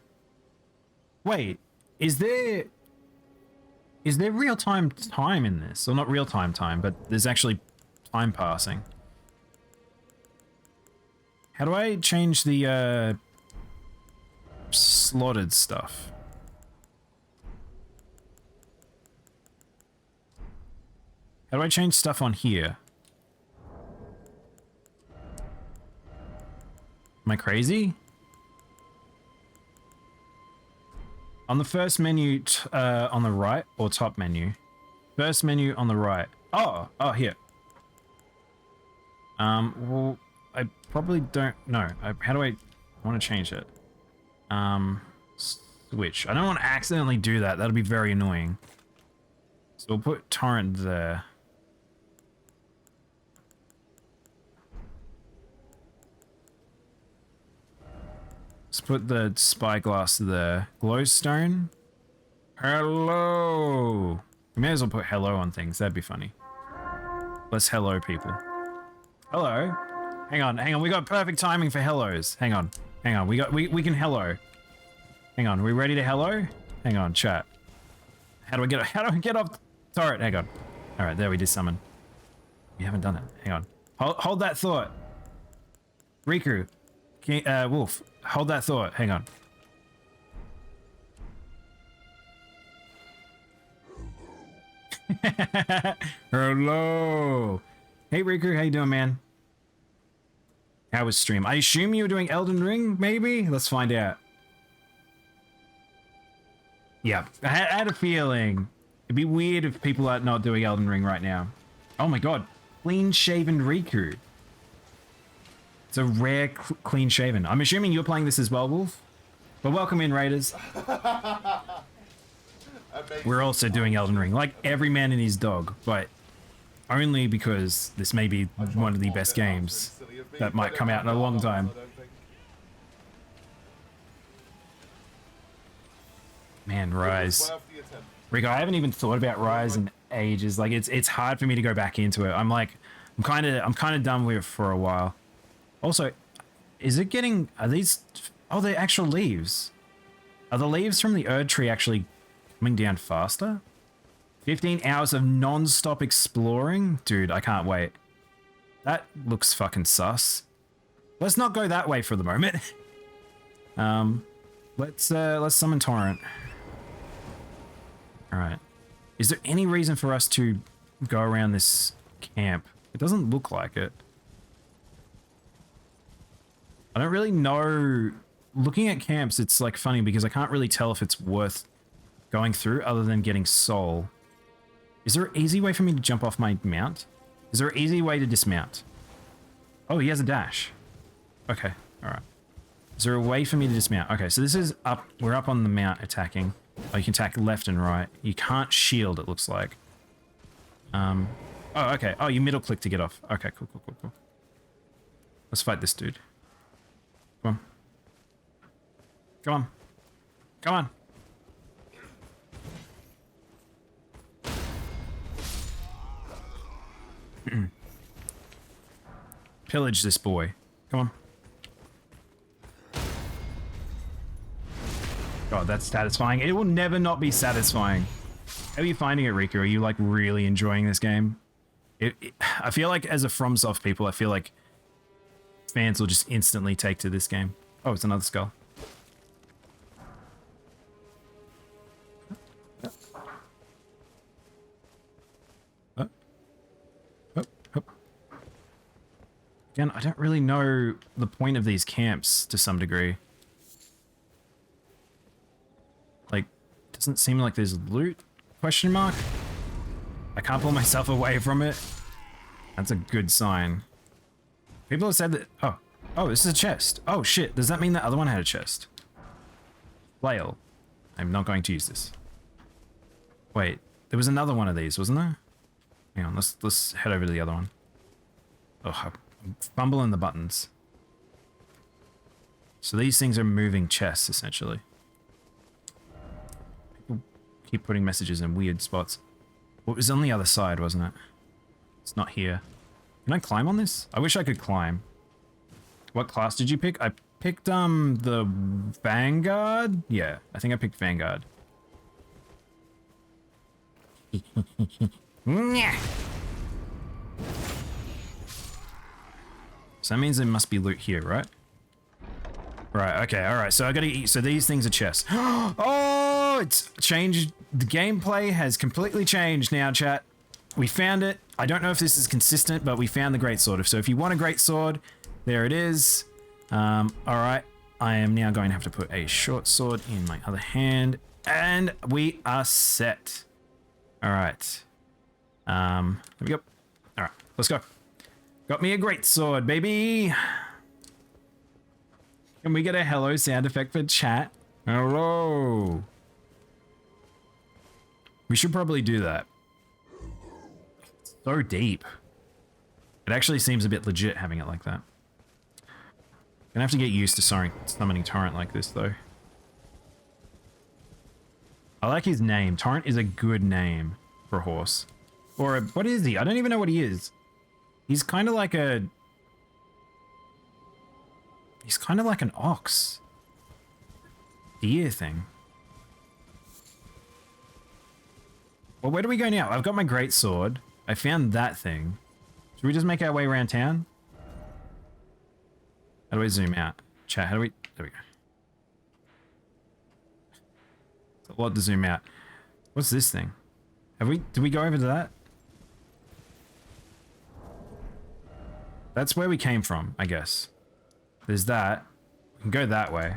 A: Wait, is there real-time time in this? Or not real-time time, but there's actually time passing. How do I change the, slotted stuff? How do I change stuff on here? Am I crazy? On the first menu on the right or top menu? First menu on the right. Oh, here. Well, I probably don't know. How do I want to change it? Switch. I don't want to accidentally do that. That'll be very annoying. So we'll put torrent there. Let's put the spyglass there. Glowstone. Hello. We may as well put hello on things. That'd be funny. Let's hello people. Hello. Hang on. We got perfect timing for hellos. Hang on. We can hello. Hang on. Are we ready to hello? Hang on, chat. How do I get off turret? Hang on. All right, there we just summon. We haven't done it. Hang on. Hold that thought. Riku. Wolf. Hold that thought. Hang on. Hello. Hey Riku, how you doing, man? How was stream? I assume you were doing Elden Ring, maybe? Let's find out. Yeah, I had a feeling. It'd be weird if people are not doing Elden Ring right now. Oh my god. Clean-shaven Riku. It's a rare clean-shaven. I'm assuming you're playing this as well, Wolf? But welcome in, Raiders. We're also doing Elden Ring, like every man and his dog, but only because this may be one of the best games that might come out in a long time. Man, Rise. Rick, I haven't even thought about Rise in ages. Like it's hard for me to go back into it. I'm kind of done with it for a while. Also, are these, oh, they're actual leaves. Are the leaves from the Erd tree actually coming down faster? 15 hours of non-stop exploring? Dude, I can't wait. That looks fucking sus. Let's not go that way for the moment. Let's summon Torrent. Alright. Is there any reason for us to go around this camp? It doesn't look like it. I don't really know. Looking at camps, it's like funny because I can't really tell if it's worth going through other than getting soul. Is there an easy way for me to jump off my mount? Is there an easy way to dismount? Oh, he has a dash. Okay, alright. Is there a way for me to dismount? Okay, so this is up. We're up on the mount attacking. Oh, you can attack left and right. You can't shield, it looks like. Oh, okay. Oh, you middle click to get off. Okay, cool. Let's fight this dude. Come on. Pillage this boy. Come on. God, that's satisfying. It will never not be satisfying. How are you finding it, Riku? Are you like really enjoying this game? I feel like as a FromSoft people, I feel like fans will just instantly take to this game. Oh, it's another skull. Again, I don't really know the point of these camps to some degree. Like, doesn't seem like there's loot? Question mark? I can't pull myself away from it. That's a good sign. People have said that... Oh, this is a chest. Oh, shit. Does that mean the other one had a chest? Flail. I'm not going to use this. Wait, there was another one of these, wasn't there? Hang on, let's head over to the other one. Oh, I'm fumbling the buttons. So these things are moving chests, essentially. People keep putting messages in weird spots. Well, it was on the other side, wasn't it? It's not here. Can I climb on this? I wish I could climb. What class did you pick? I picked, the Vanguard? Yeah, I think I picked Vanguard. So that means there must be loot here, right? Right, okay, alright, so I gotta eat. So these things are chests. Oh, it's changed. The gameplay has completely changed now, chat. We found it. I don't know if this is consistent, but we found the greatsword. So if you want a greatsword, there it is. Alright, I am now going to have to put a short sword in my other hand, and we are set. Alright. There we go. Alright, let's go. Got me a greatsword, baby. Can we get a hello sound effect for chat? Hello. We should probably do that. It's so deep. It actually seems a bit legit having it like that. Gonna have to get used to summoning Torrent like this, though. I like his name. Torrent is a good name for a horse. Or what is he? I don't even know what he is. He's kind of like a... He's kind of like an ox. Deer thing. Well, where do we go now? I've got my greatsword. I found that thing. Should we just make our way around town? How do I zoom out? Chat, how do we... There we go. It's a lot to zoom out. What's this thing? Did we go over to that? That's where we came from, I guess. There's that. We can go that way.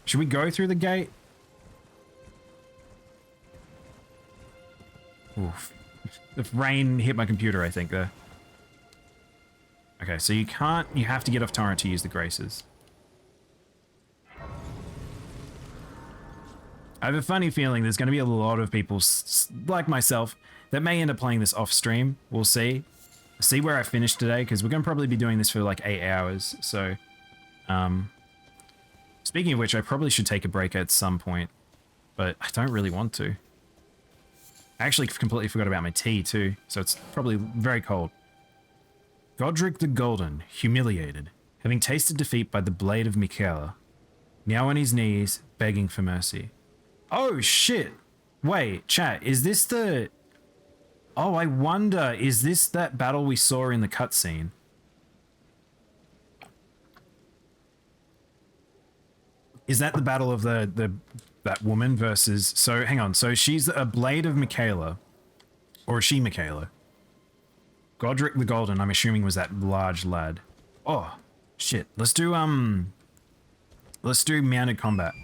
A: Should we go through the gate? Oof. The rain hit my computer, I think, there. Okay, so you can't... You have to get off Torrent to use the Graces. I have a funny feeling there's going to be a lot of people, like myself, that may end up playing this off stream. We'll see. See where I finish today, because we're going to probably be doing this for like 8 hours, so... Speaking of which, I probably should take a break at some point, but I don't really want to. I actually completely forgot about my tea too, so it's probably very cold. Godric the Golden, humiliated, having tasted defeat by the blade of Michaela, now on his knees, begging for mercy. Oh shit! Wait, chat, is this the... Oh, I wonder, is this that battle we saw in the cutscene? Is that the battle of that woman versus... So, hang on. So, she's a blade of Michaela. Or is she Michaela? Godric the Golden, I'm assuming, was that large lad. Oh, shit. Let's do mounted combat.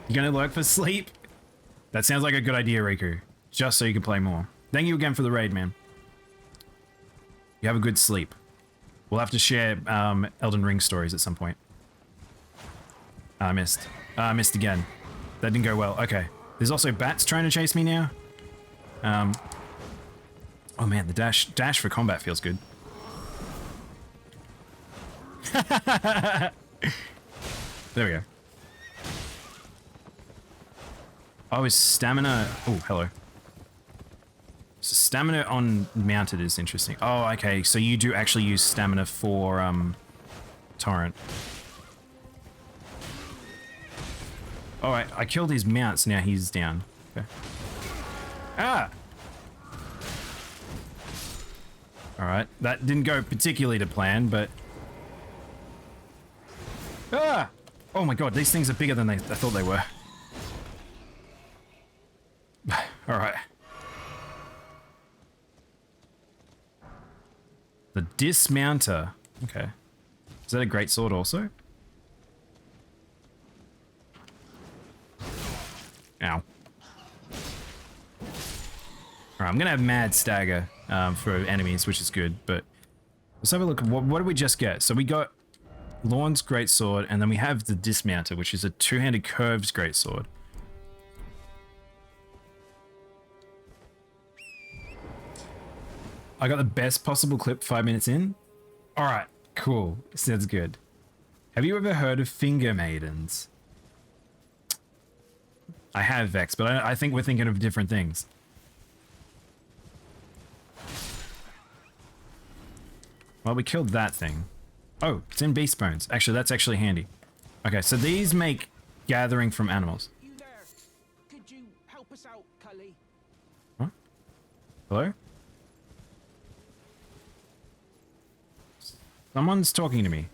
A: You gonna lurk for sleep? That sounds like a good idea, Riku. Just so you can play more. Thank you again for the raid, man. You have a good sleep. We'll have to share EldenRing stories at some point. I missed. I missed again. That didn't go well. Okay. There's also bats trying to chase me now. Oh man, the dash for combat feels good. There we go. Oh, his stamina... Oh, hello. So stamina on mounted is interesting. Oh, okay. So you do actually use stamina for Torrent. Alright, I killed his mounts, now he's down. Okay. Ah! Alright, that didn't go particularly to plan, but... Ah! Oh my god, these things are bigger than I thought they were. Alright. The Dismounter. Okay. Is that a great sword also? Ow. Alright, I'm gonna have Mad Stagger for enemies, which is good, but let's have a look. What did we just get? So we got Lorne's Greatsword, and then we have the Dismounter, which is a two-handed curved greatsword. I got the best possible clip 5 minutes in. Alright, cool. Sounds good. Have you ever heard of Finger Maidens? I have, Vex, but I think we're thinking of different things. Well, we killed that thing. Oh, it's in Beast Bones. Actually, that's actually handy. Okay, so these make gathering from animals.
F: You there? Could you help us out, Cully?
A: What? Hello? Someone's talking to me.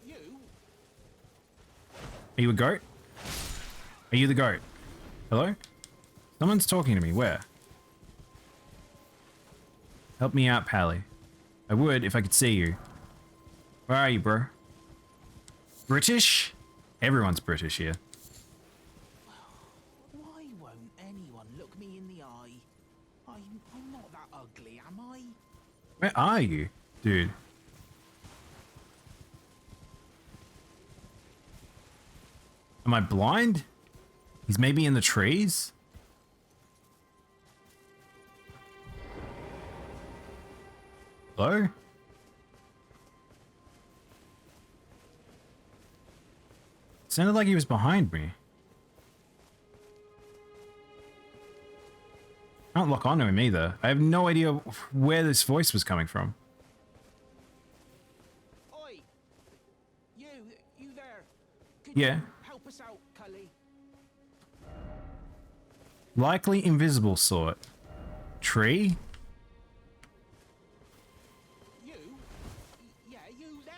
F: You?
A: Are you a goat? Are you the goat? Hello? Someone's talking to me. Where? Help me out, Pally. I would if I could see you. Where are you, bro? British? Everyone's British here.
F: Why won't anyone look me in the eye? I'm not that ugly, am I?
A: Where are you, dude? Am I blind? He's maybe in the trees? Hello? Sounded like he was behind me. I can't lock onto him either. I have no idea where this voice was coming from.
F: Oi! You there? Could
A: Yeah.
F: you help us out, Cully?
A: Likely invisible sort. Tree?
F: You? Yeah, you there?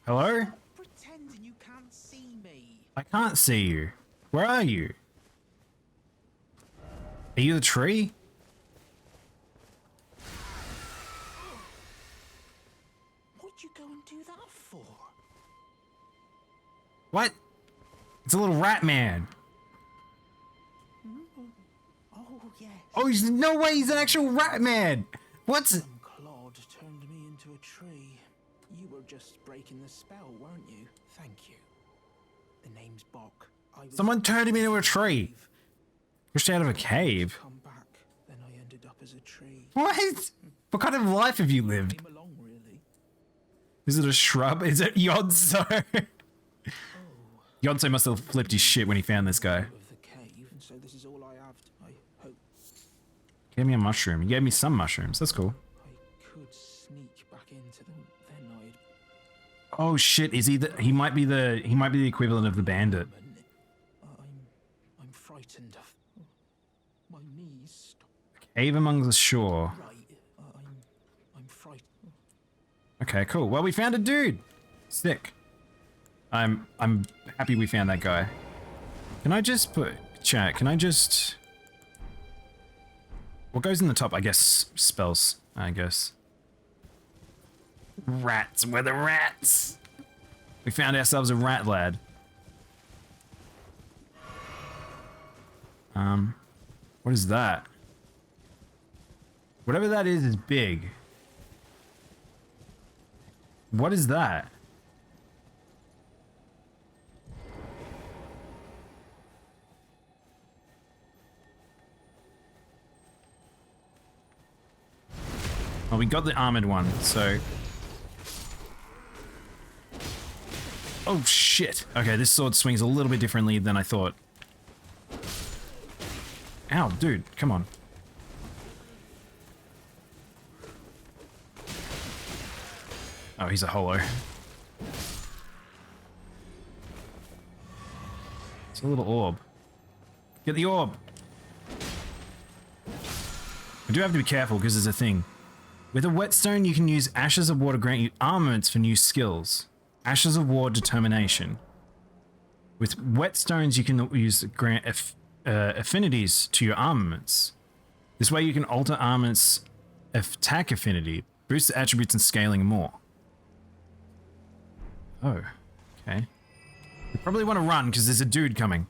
A: Hello?
F: Stop pretending you can't see me.
A: I can't see you. Where are you? Are you the tree?
F: What'd you go and do that for?
A: What? It's a little rat man.
F: Oh, yes.
A: Oh, he's no way he's an actual rat man. What's...
F: Claude turned me into a tree. You were just breaking the spell, weren't you? Thank you. The name's Bok. I was
A: Someone turned him into a tree. Pushed out of a cave.
F: come back, then I ended up as a tree.
A: What? What kind of life have you lived?
F: Came along, really.
A: Is it a shrub? Is it Yonso? Yonso must have flipped his shit when he found this guy.
F: Of the cave, and so this is all I have. I hope
A: Gave me a mushroom. He gave me some mushrooms. That's cool.
F: I could sneak back into them. Then I'd.
A: Oh shit! Is he the? He might be the equivalent of the bandit.
F: I'm frightened. My knees stop.
A: Cave among the shore.
F: Right. I'm frightened.
A: Okay, cool. Well, we found a dude. Sick. I'm happy we found that guy. Can I just put chat? Can I just? What goes in the top? I guess spells. I guess. Rats. We're the rats. We found ourselves a rat lad. What is that? Whatever that is big. What is that? Well, we got the armored one, so... Oh, shit. Okay, this sword swings a little bit differently than I thought. Ow, dude, come on. Oh, he's a holo. It's a little orb. Get the orb! I do have to be careful because there's a thing. With a whetstone, you can use Ashes of War to grant you armaments for new skills. Ashes of War Determination. With whetstones, you can use grant affinities to your armaments. This way you can alter armaments' attack affinity, boost the attributes and scaling more. Oh, okay. You probably want to run because there's a dude coming.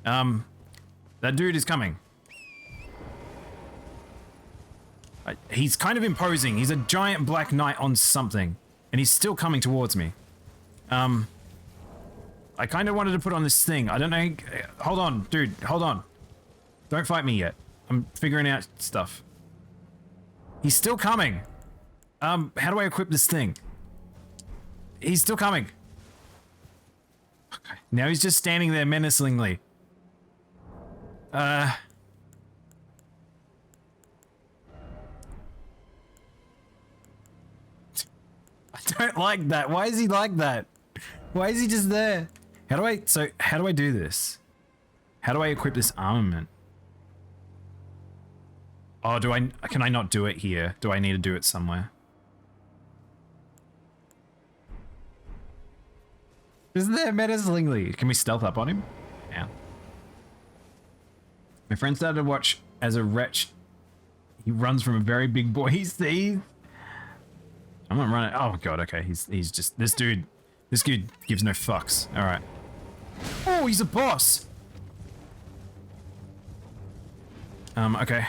A: That dude is coming. He's kind of imposing. He's a giant black knight on something, and he's still coming towards me. I kind of wanted to put on this thing. I don't know. Hold on, dude. Hold on. Don't fight me yet. I'm figuring out stuff. He's still coming. How do I equip this thing? He's still coming. Okay. Now he's just standing there menacingly. I don't like that. Why is he like that? Why is he just there? How do I do this? How do I equip this armament? Oh, can I not do it here? Do I need to do it somewhere? Isn't there menacingly? Can we stealth up on him? Yeah. My friend started to watch as a wretch. He runs from a very big boy he sees. I'm not running. Oh god, okay. He's just this dude gives no fucks. Alright. Oh, he's a boss! Okay.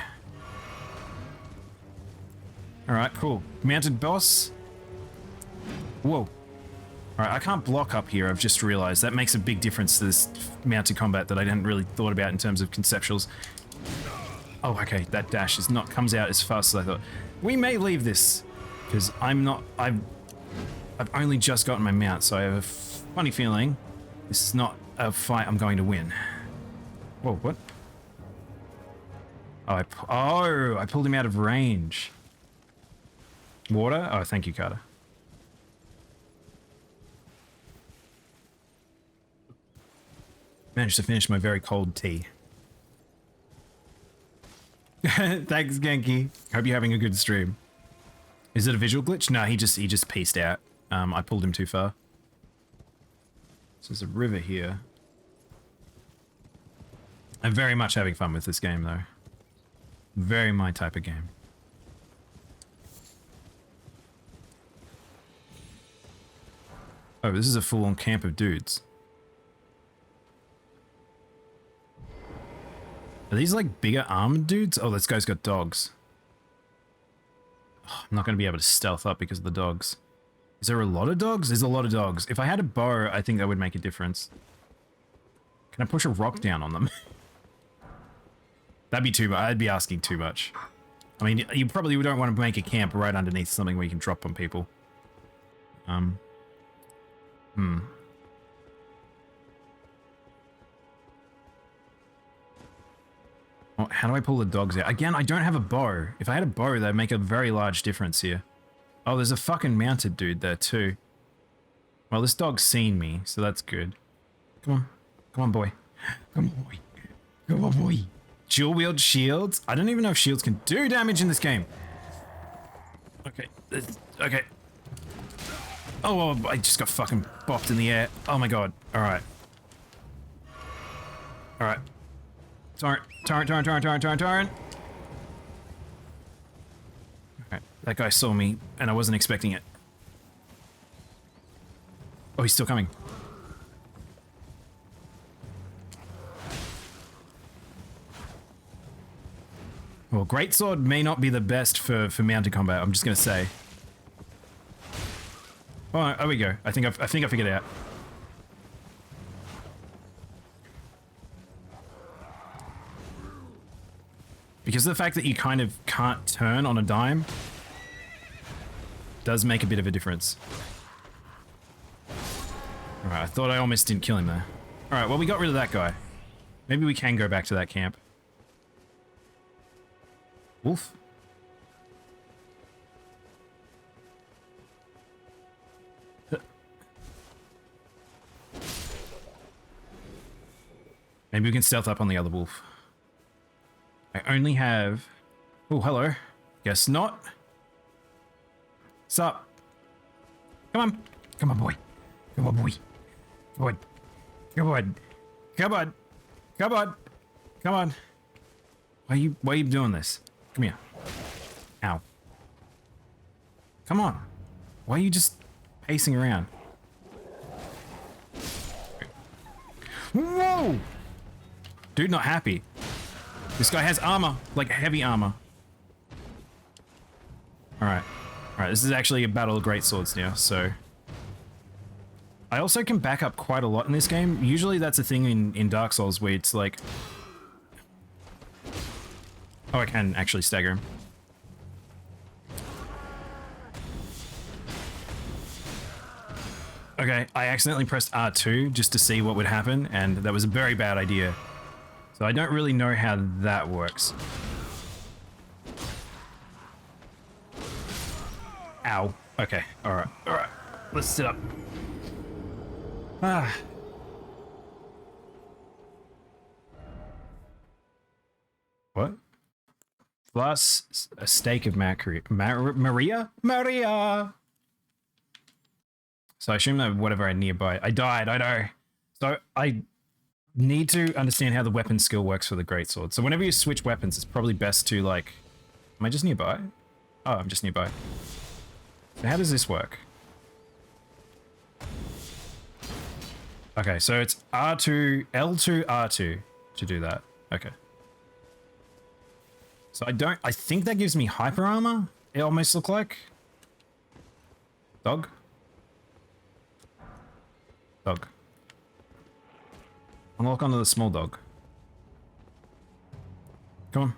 A: Alright, cool. Mounted boss. Whoa. Alright, I can't block up here, I've just realized. That makes a big difference to this mounted combat that I hadn't really thought about in terms of conceptuals. Oh, okay, that dash comes out as fast as I thought. We may leave this, because I've only just gotten my mount, so I have a funny feeling this is not a fight I'm going to win. Whoa, what? Oh, I pulled him out of range. Water? Oh, thank you, Carter. Managed to finish my very cold tea. Thanks, Genki. Hope you're having a good stream. Is it a visual glitch? No, he just pieced out. I pulled him too far. So there's a river here. I'm very much having fun with this game, though. Very my type of game. Oh, this is a full-on camp of dudes. Are these like bigger armored dudes? Oh, this guy's got dogs. Oh, I'm not going to be able to stealth up because of the dogs. Is there a lot of dogs? There's a lot of dogs. If I had a bow, I think that would make a difference. Can I push a rock down on them? That'd be too much. I'd be asking too much. I mean, you probably don't want to make a camp right underneath something where you can drop on people. Well, how do I pull the dogs out? Again, I don't have a bow. If I had a bow, that'd make a very large difference here. Oh, there's a fucking mounted dude there too. Well, this dog's seen me, so that's good. Come on. Come on, boy. Come on, boy. Come on, boy. Dual wield shields? I don't even know if shields can do damage in this game. Okay. Okay. Oh, I just got fucking bopped in the air. Oh my god. Alright. Alright. Torrent. Alright. That guy saw me, and I wasn't expecting it. Oh, he's still coming. Well, greatsword may not be the best for mounted combat, I'm just gonna say. Oh, there we go. I think I figured it out. Because of the fact that you kind of can't turn on a dime does make a bit of a difference. Alright, I thought I almost didn't kill him there. Alright, well we got rid of that guy. Maybe we can go back to that camp. Wolf? Maybe we can stealth up on the other wolf. I only have... Oh, hello. Guess not. What's up? Come on. Come on, boy. Come on, boy. Come on. Come on. Come on. Come on. Come on. Why are you doing this? Come here. Ow. Come on. Why are you just pacing around? Whoa! Dude, not happy. This guy has armor, like heavy armor. Alright. Alright, this is actually a battle of great swords now, so... I also can back up quite a lot in this game. Usually that's a thing in Dark Souls where it's like... Oh, I can actually stagger him. Okay, I accidentally pressed R2 just to see what would happen, and that was a very bad idea. So I don't really know how that works. Ow. Okay, alright, alright. Let's sit up. Ah. What? Plus a steak of Maria? Maria! So I assume that whatever I nearby. I died, I know. So I need to understand how the weapon skill works for the greatsword. So whenever you switch weapons, it's probably best to like... Am I just nearby? Oh, I'm just nearby. So how does this work? Okay, so it's R2, L2, R2 to do that. Okay. So I think that gives me hyper armor, it almost look like. Dog? Dog. Unlock onto the small dog. Come on.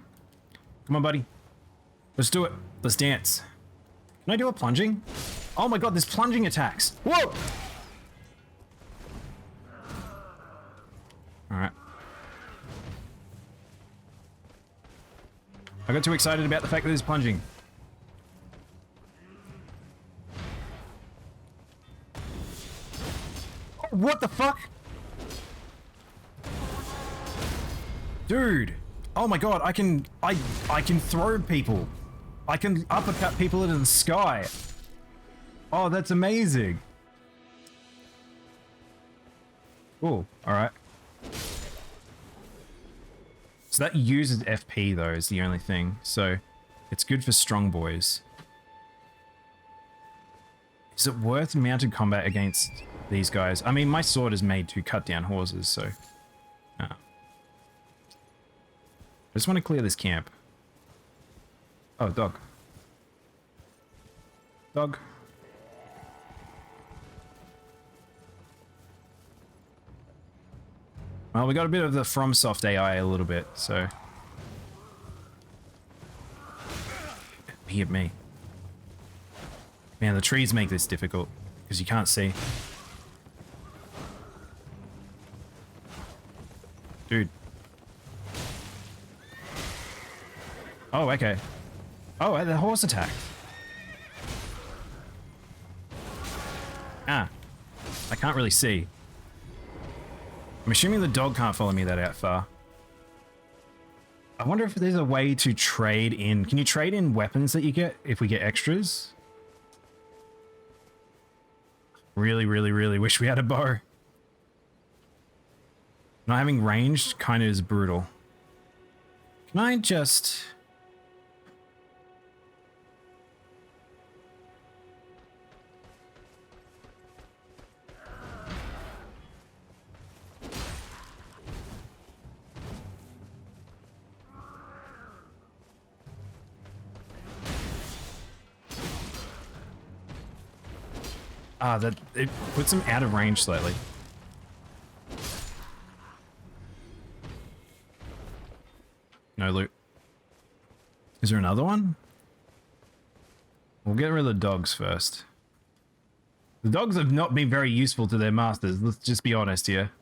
A: Come on, buddy. Let's do it. Let's dance. Can I do a plunging? Oh my god, there's plunging attacks. Whoa! Alright. I got too excited about the fact that there's plunging. What the fuck? Dude. Oh my god, I can throw people. I can uppercut people into the sky. Oh, that's amazing. Oh, alright. So that uses FP though, is the only thing. So it's good for strong boys. Is it worth mounted combat against these guys? I mean, my sword is made to cut down horses, so... I just want to clear this camp. Oh, dog. Dog. Well, we got a bit of the FromSoft AI a little bit, so... He hit me. Man, the trees make this difficult, because you can't see. Dude. Oh, okay. Oh, the horse attacked. Ah. I can't really see. I'm assuming the dog can't follow me that out far. I wonder if there's a way to trade in... Can you trade in weapons that you get if we get extras? Really, really, really wish we had a bow. Not having ranged kind of is brutal. Can I just... Ah, that it puts him out of range slightly. No loot. Is there another one? We'll get rid of the dogs first. The dogs have not been very useful to their masters, let's just be honest here.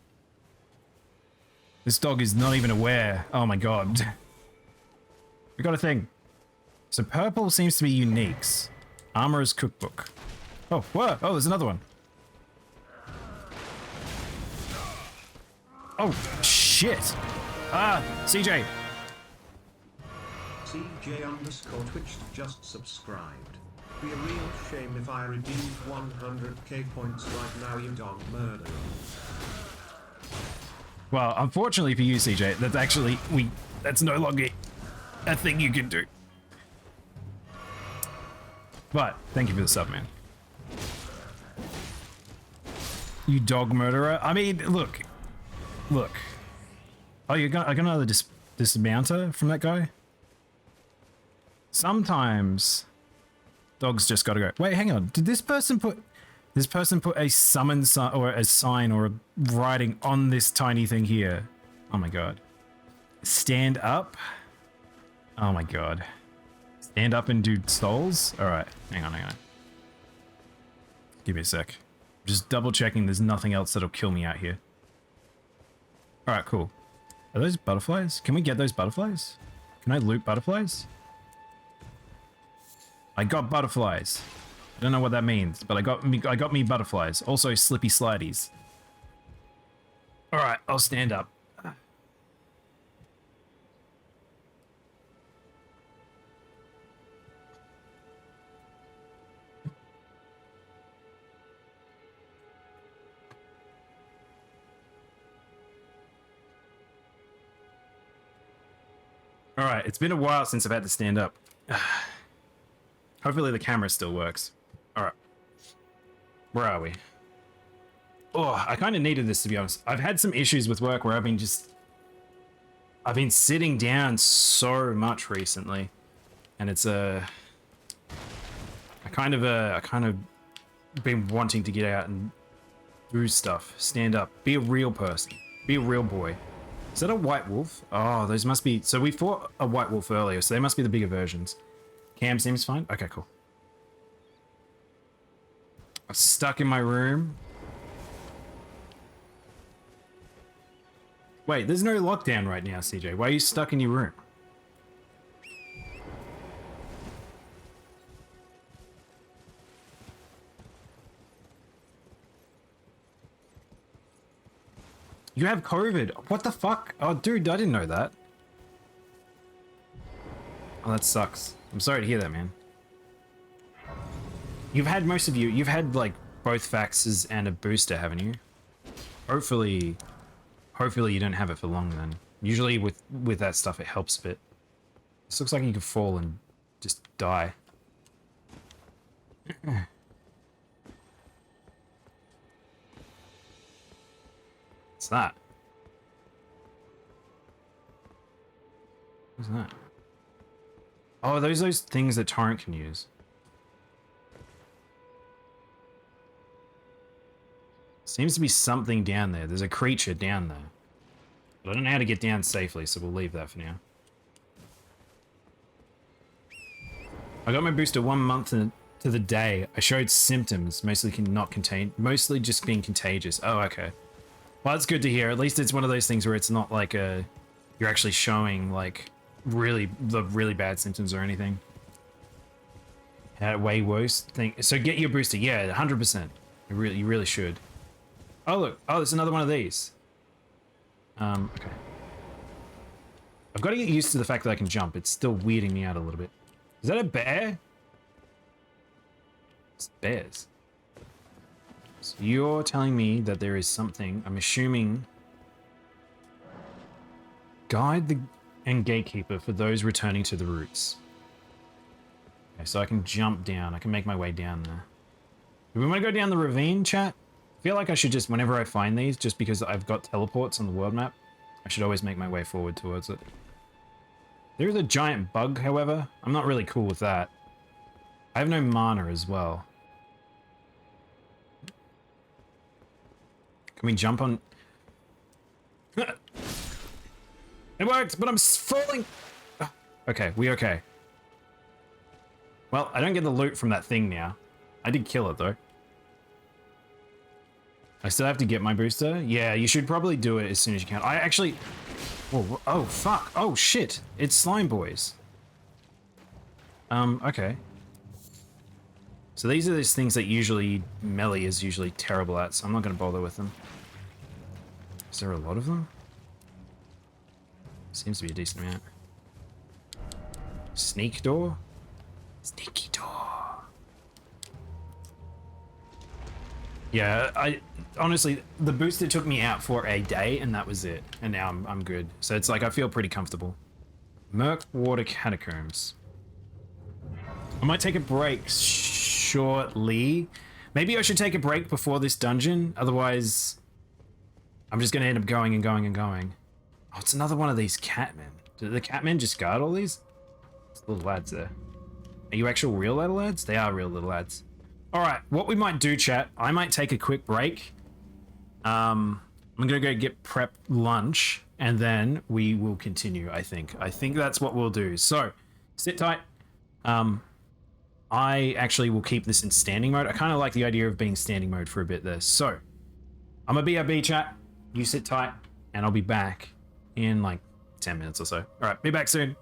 A: This dog is not even aware. Oh my god. We got a thing. So purple seems to be uniques. Armor's cookbook. Oh, whoa! Oh, there's another one. Oh, shit! shit. Ah, CJ.
B: CJ_Twitch just subscribed. Be a real shame if I redeemed 100k points right now, you dog murderer.
A: Well, unfortunately for you, CJ, that's actually, that's no longer a thing you can do. But, thank you for the sub, man. You dog murderer. I mean, look. Oh, I got another dismounter from that guy? Sometimes dogs just gotta go. Wait, hang on. Did this person put a summon sign or a sign or a writing on this tiny thing here? Oh my god. Stand up? Oh my god. Stand up and do souls? Alright, hang on. Give me a sec. Just double checking there's nothing else that'll kill me out here. Alright, cool. Are those butterflies? Can we get those butterflies? Can I loot butterflies? I got butterflies. I don't know what that means, but I got me butterflies. Also slippy slidies. Alright, I'll stand up. Alright, it's been a while since I've had to stand up. Hopefully the camera still works. Alright. Where are we? Oh, I kind of needed this, to be honest. I've had some issues with work where I've been sitting down so much recently. And it's I kind of been wanting to get out and do stuff. Stand up. Be a real person. Be a real boy. Is that a white wolf? Oh, those must be... So we fought a white wolf earlier, so they must be the bigger versions. Cam seems fine? Okay, cool. I'm stuck in my room. Wait, there's no lockdown right now, CJ. Why are you stuck in your room? You have COVID. What the fuck? Oh, dude, I didn't know that. Oh, that sucks. I'm sorry to hear that, man. You've had you've had like both vaxes and a booster, haven't you? Hopefully you don't have it for long then. Usually with that stuff, it helps a bit. This looks like you could fall and just die. What's that? What's that? Oh, are those things that Torrent can use? Seems to be something down there. There's a creature down there. But I don't know how to get down safely, so we'll leave that for now. I got my booster 1 month to the day. I showed symptoms, mostly just being contagious. Oh, okay. Well, that's good to hear. At least it's one of those things where it's not like you're actually showing like really bad symptoms or anything. Had it way worse thing. So get your booster. Yeah, 100%. You really should. Oh look. Oh, there's another one of these. Okay. I've got to get used to the fact that I can jump. It's still weirding me out a little bit. Is that a bear? It's bears. So you're telling me that there is something, I'm assuming, guide and gatekeeper for those returning to the roots. Okay, so I can jump down. I can make my way down there. Do we want to go down the ravine, chat? I feel like I should just, whenever I find these, just because I've got teleports on the world map, I should always make my way forward towards it. There is a giant bug, however. I'm not really cool with that. I have no mana as well. Can we jump on... It worked, but I'm falling! Okay, we okay. Well, I don't get the loot from that thing now. I did kill it, though. I still have to get my booster? Yeah, you should probably do it as soon as you can. I actually... Oh, fuck. Oh, shit. It's slime boys. Okay. So these are those things that usually melee is usually terrible at, so I'm not going to bother with them. Is there a lot of them? Seems to be a decent amount. Sneak door? Sneaky door. Yeah, I honestly, the booster took me out for a day and that was it. And now I'm good. So it's like I feel pretty comfortable. Murkwater Catacombs. I might take a break shortly. Maybe I should take a break before this dungeon. Otherwise, I'm just going to end up going and going and going. Oh, it's another one of these catmen. Do the catmen just guard all these? It's little lads there. Are you actual real little lads? They are real little lads. All right, what we might do, chat, I might take a quick break. I'm going to go get prep lunch, and then we will continue, I think. I think that's what we'll do. So, sit tight. I actually will keep this in standing mode. I kind of like the idea of being standing mode for a bit there. So, I'm a BRB, chat. You sit tight, and I'll be back in like 10 minutes or so. All right, be back soon.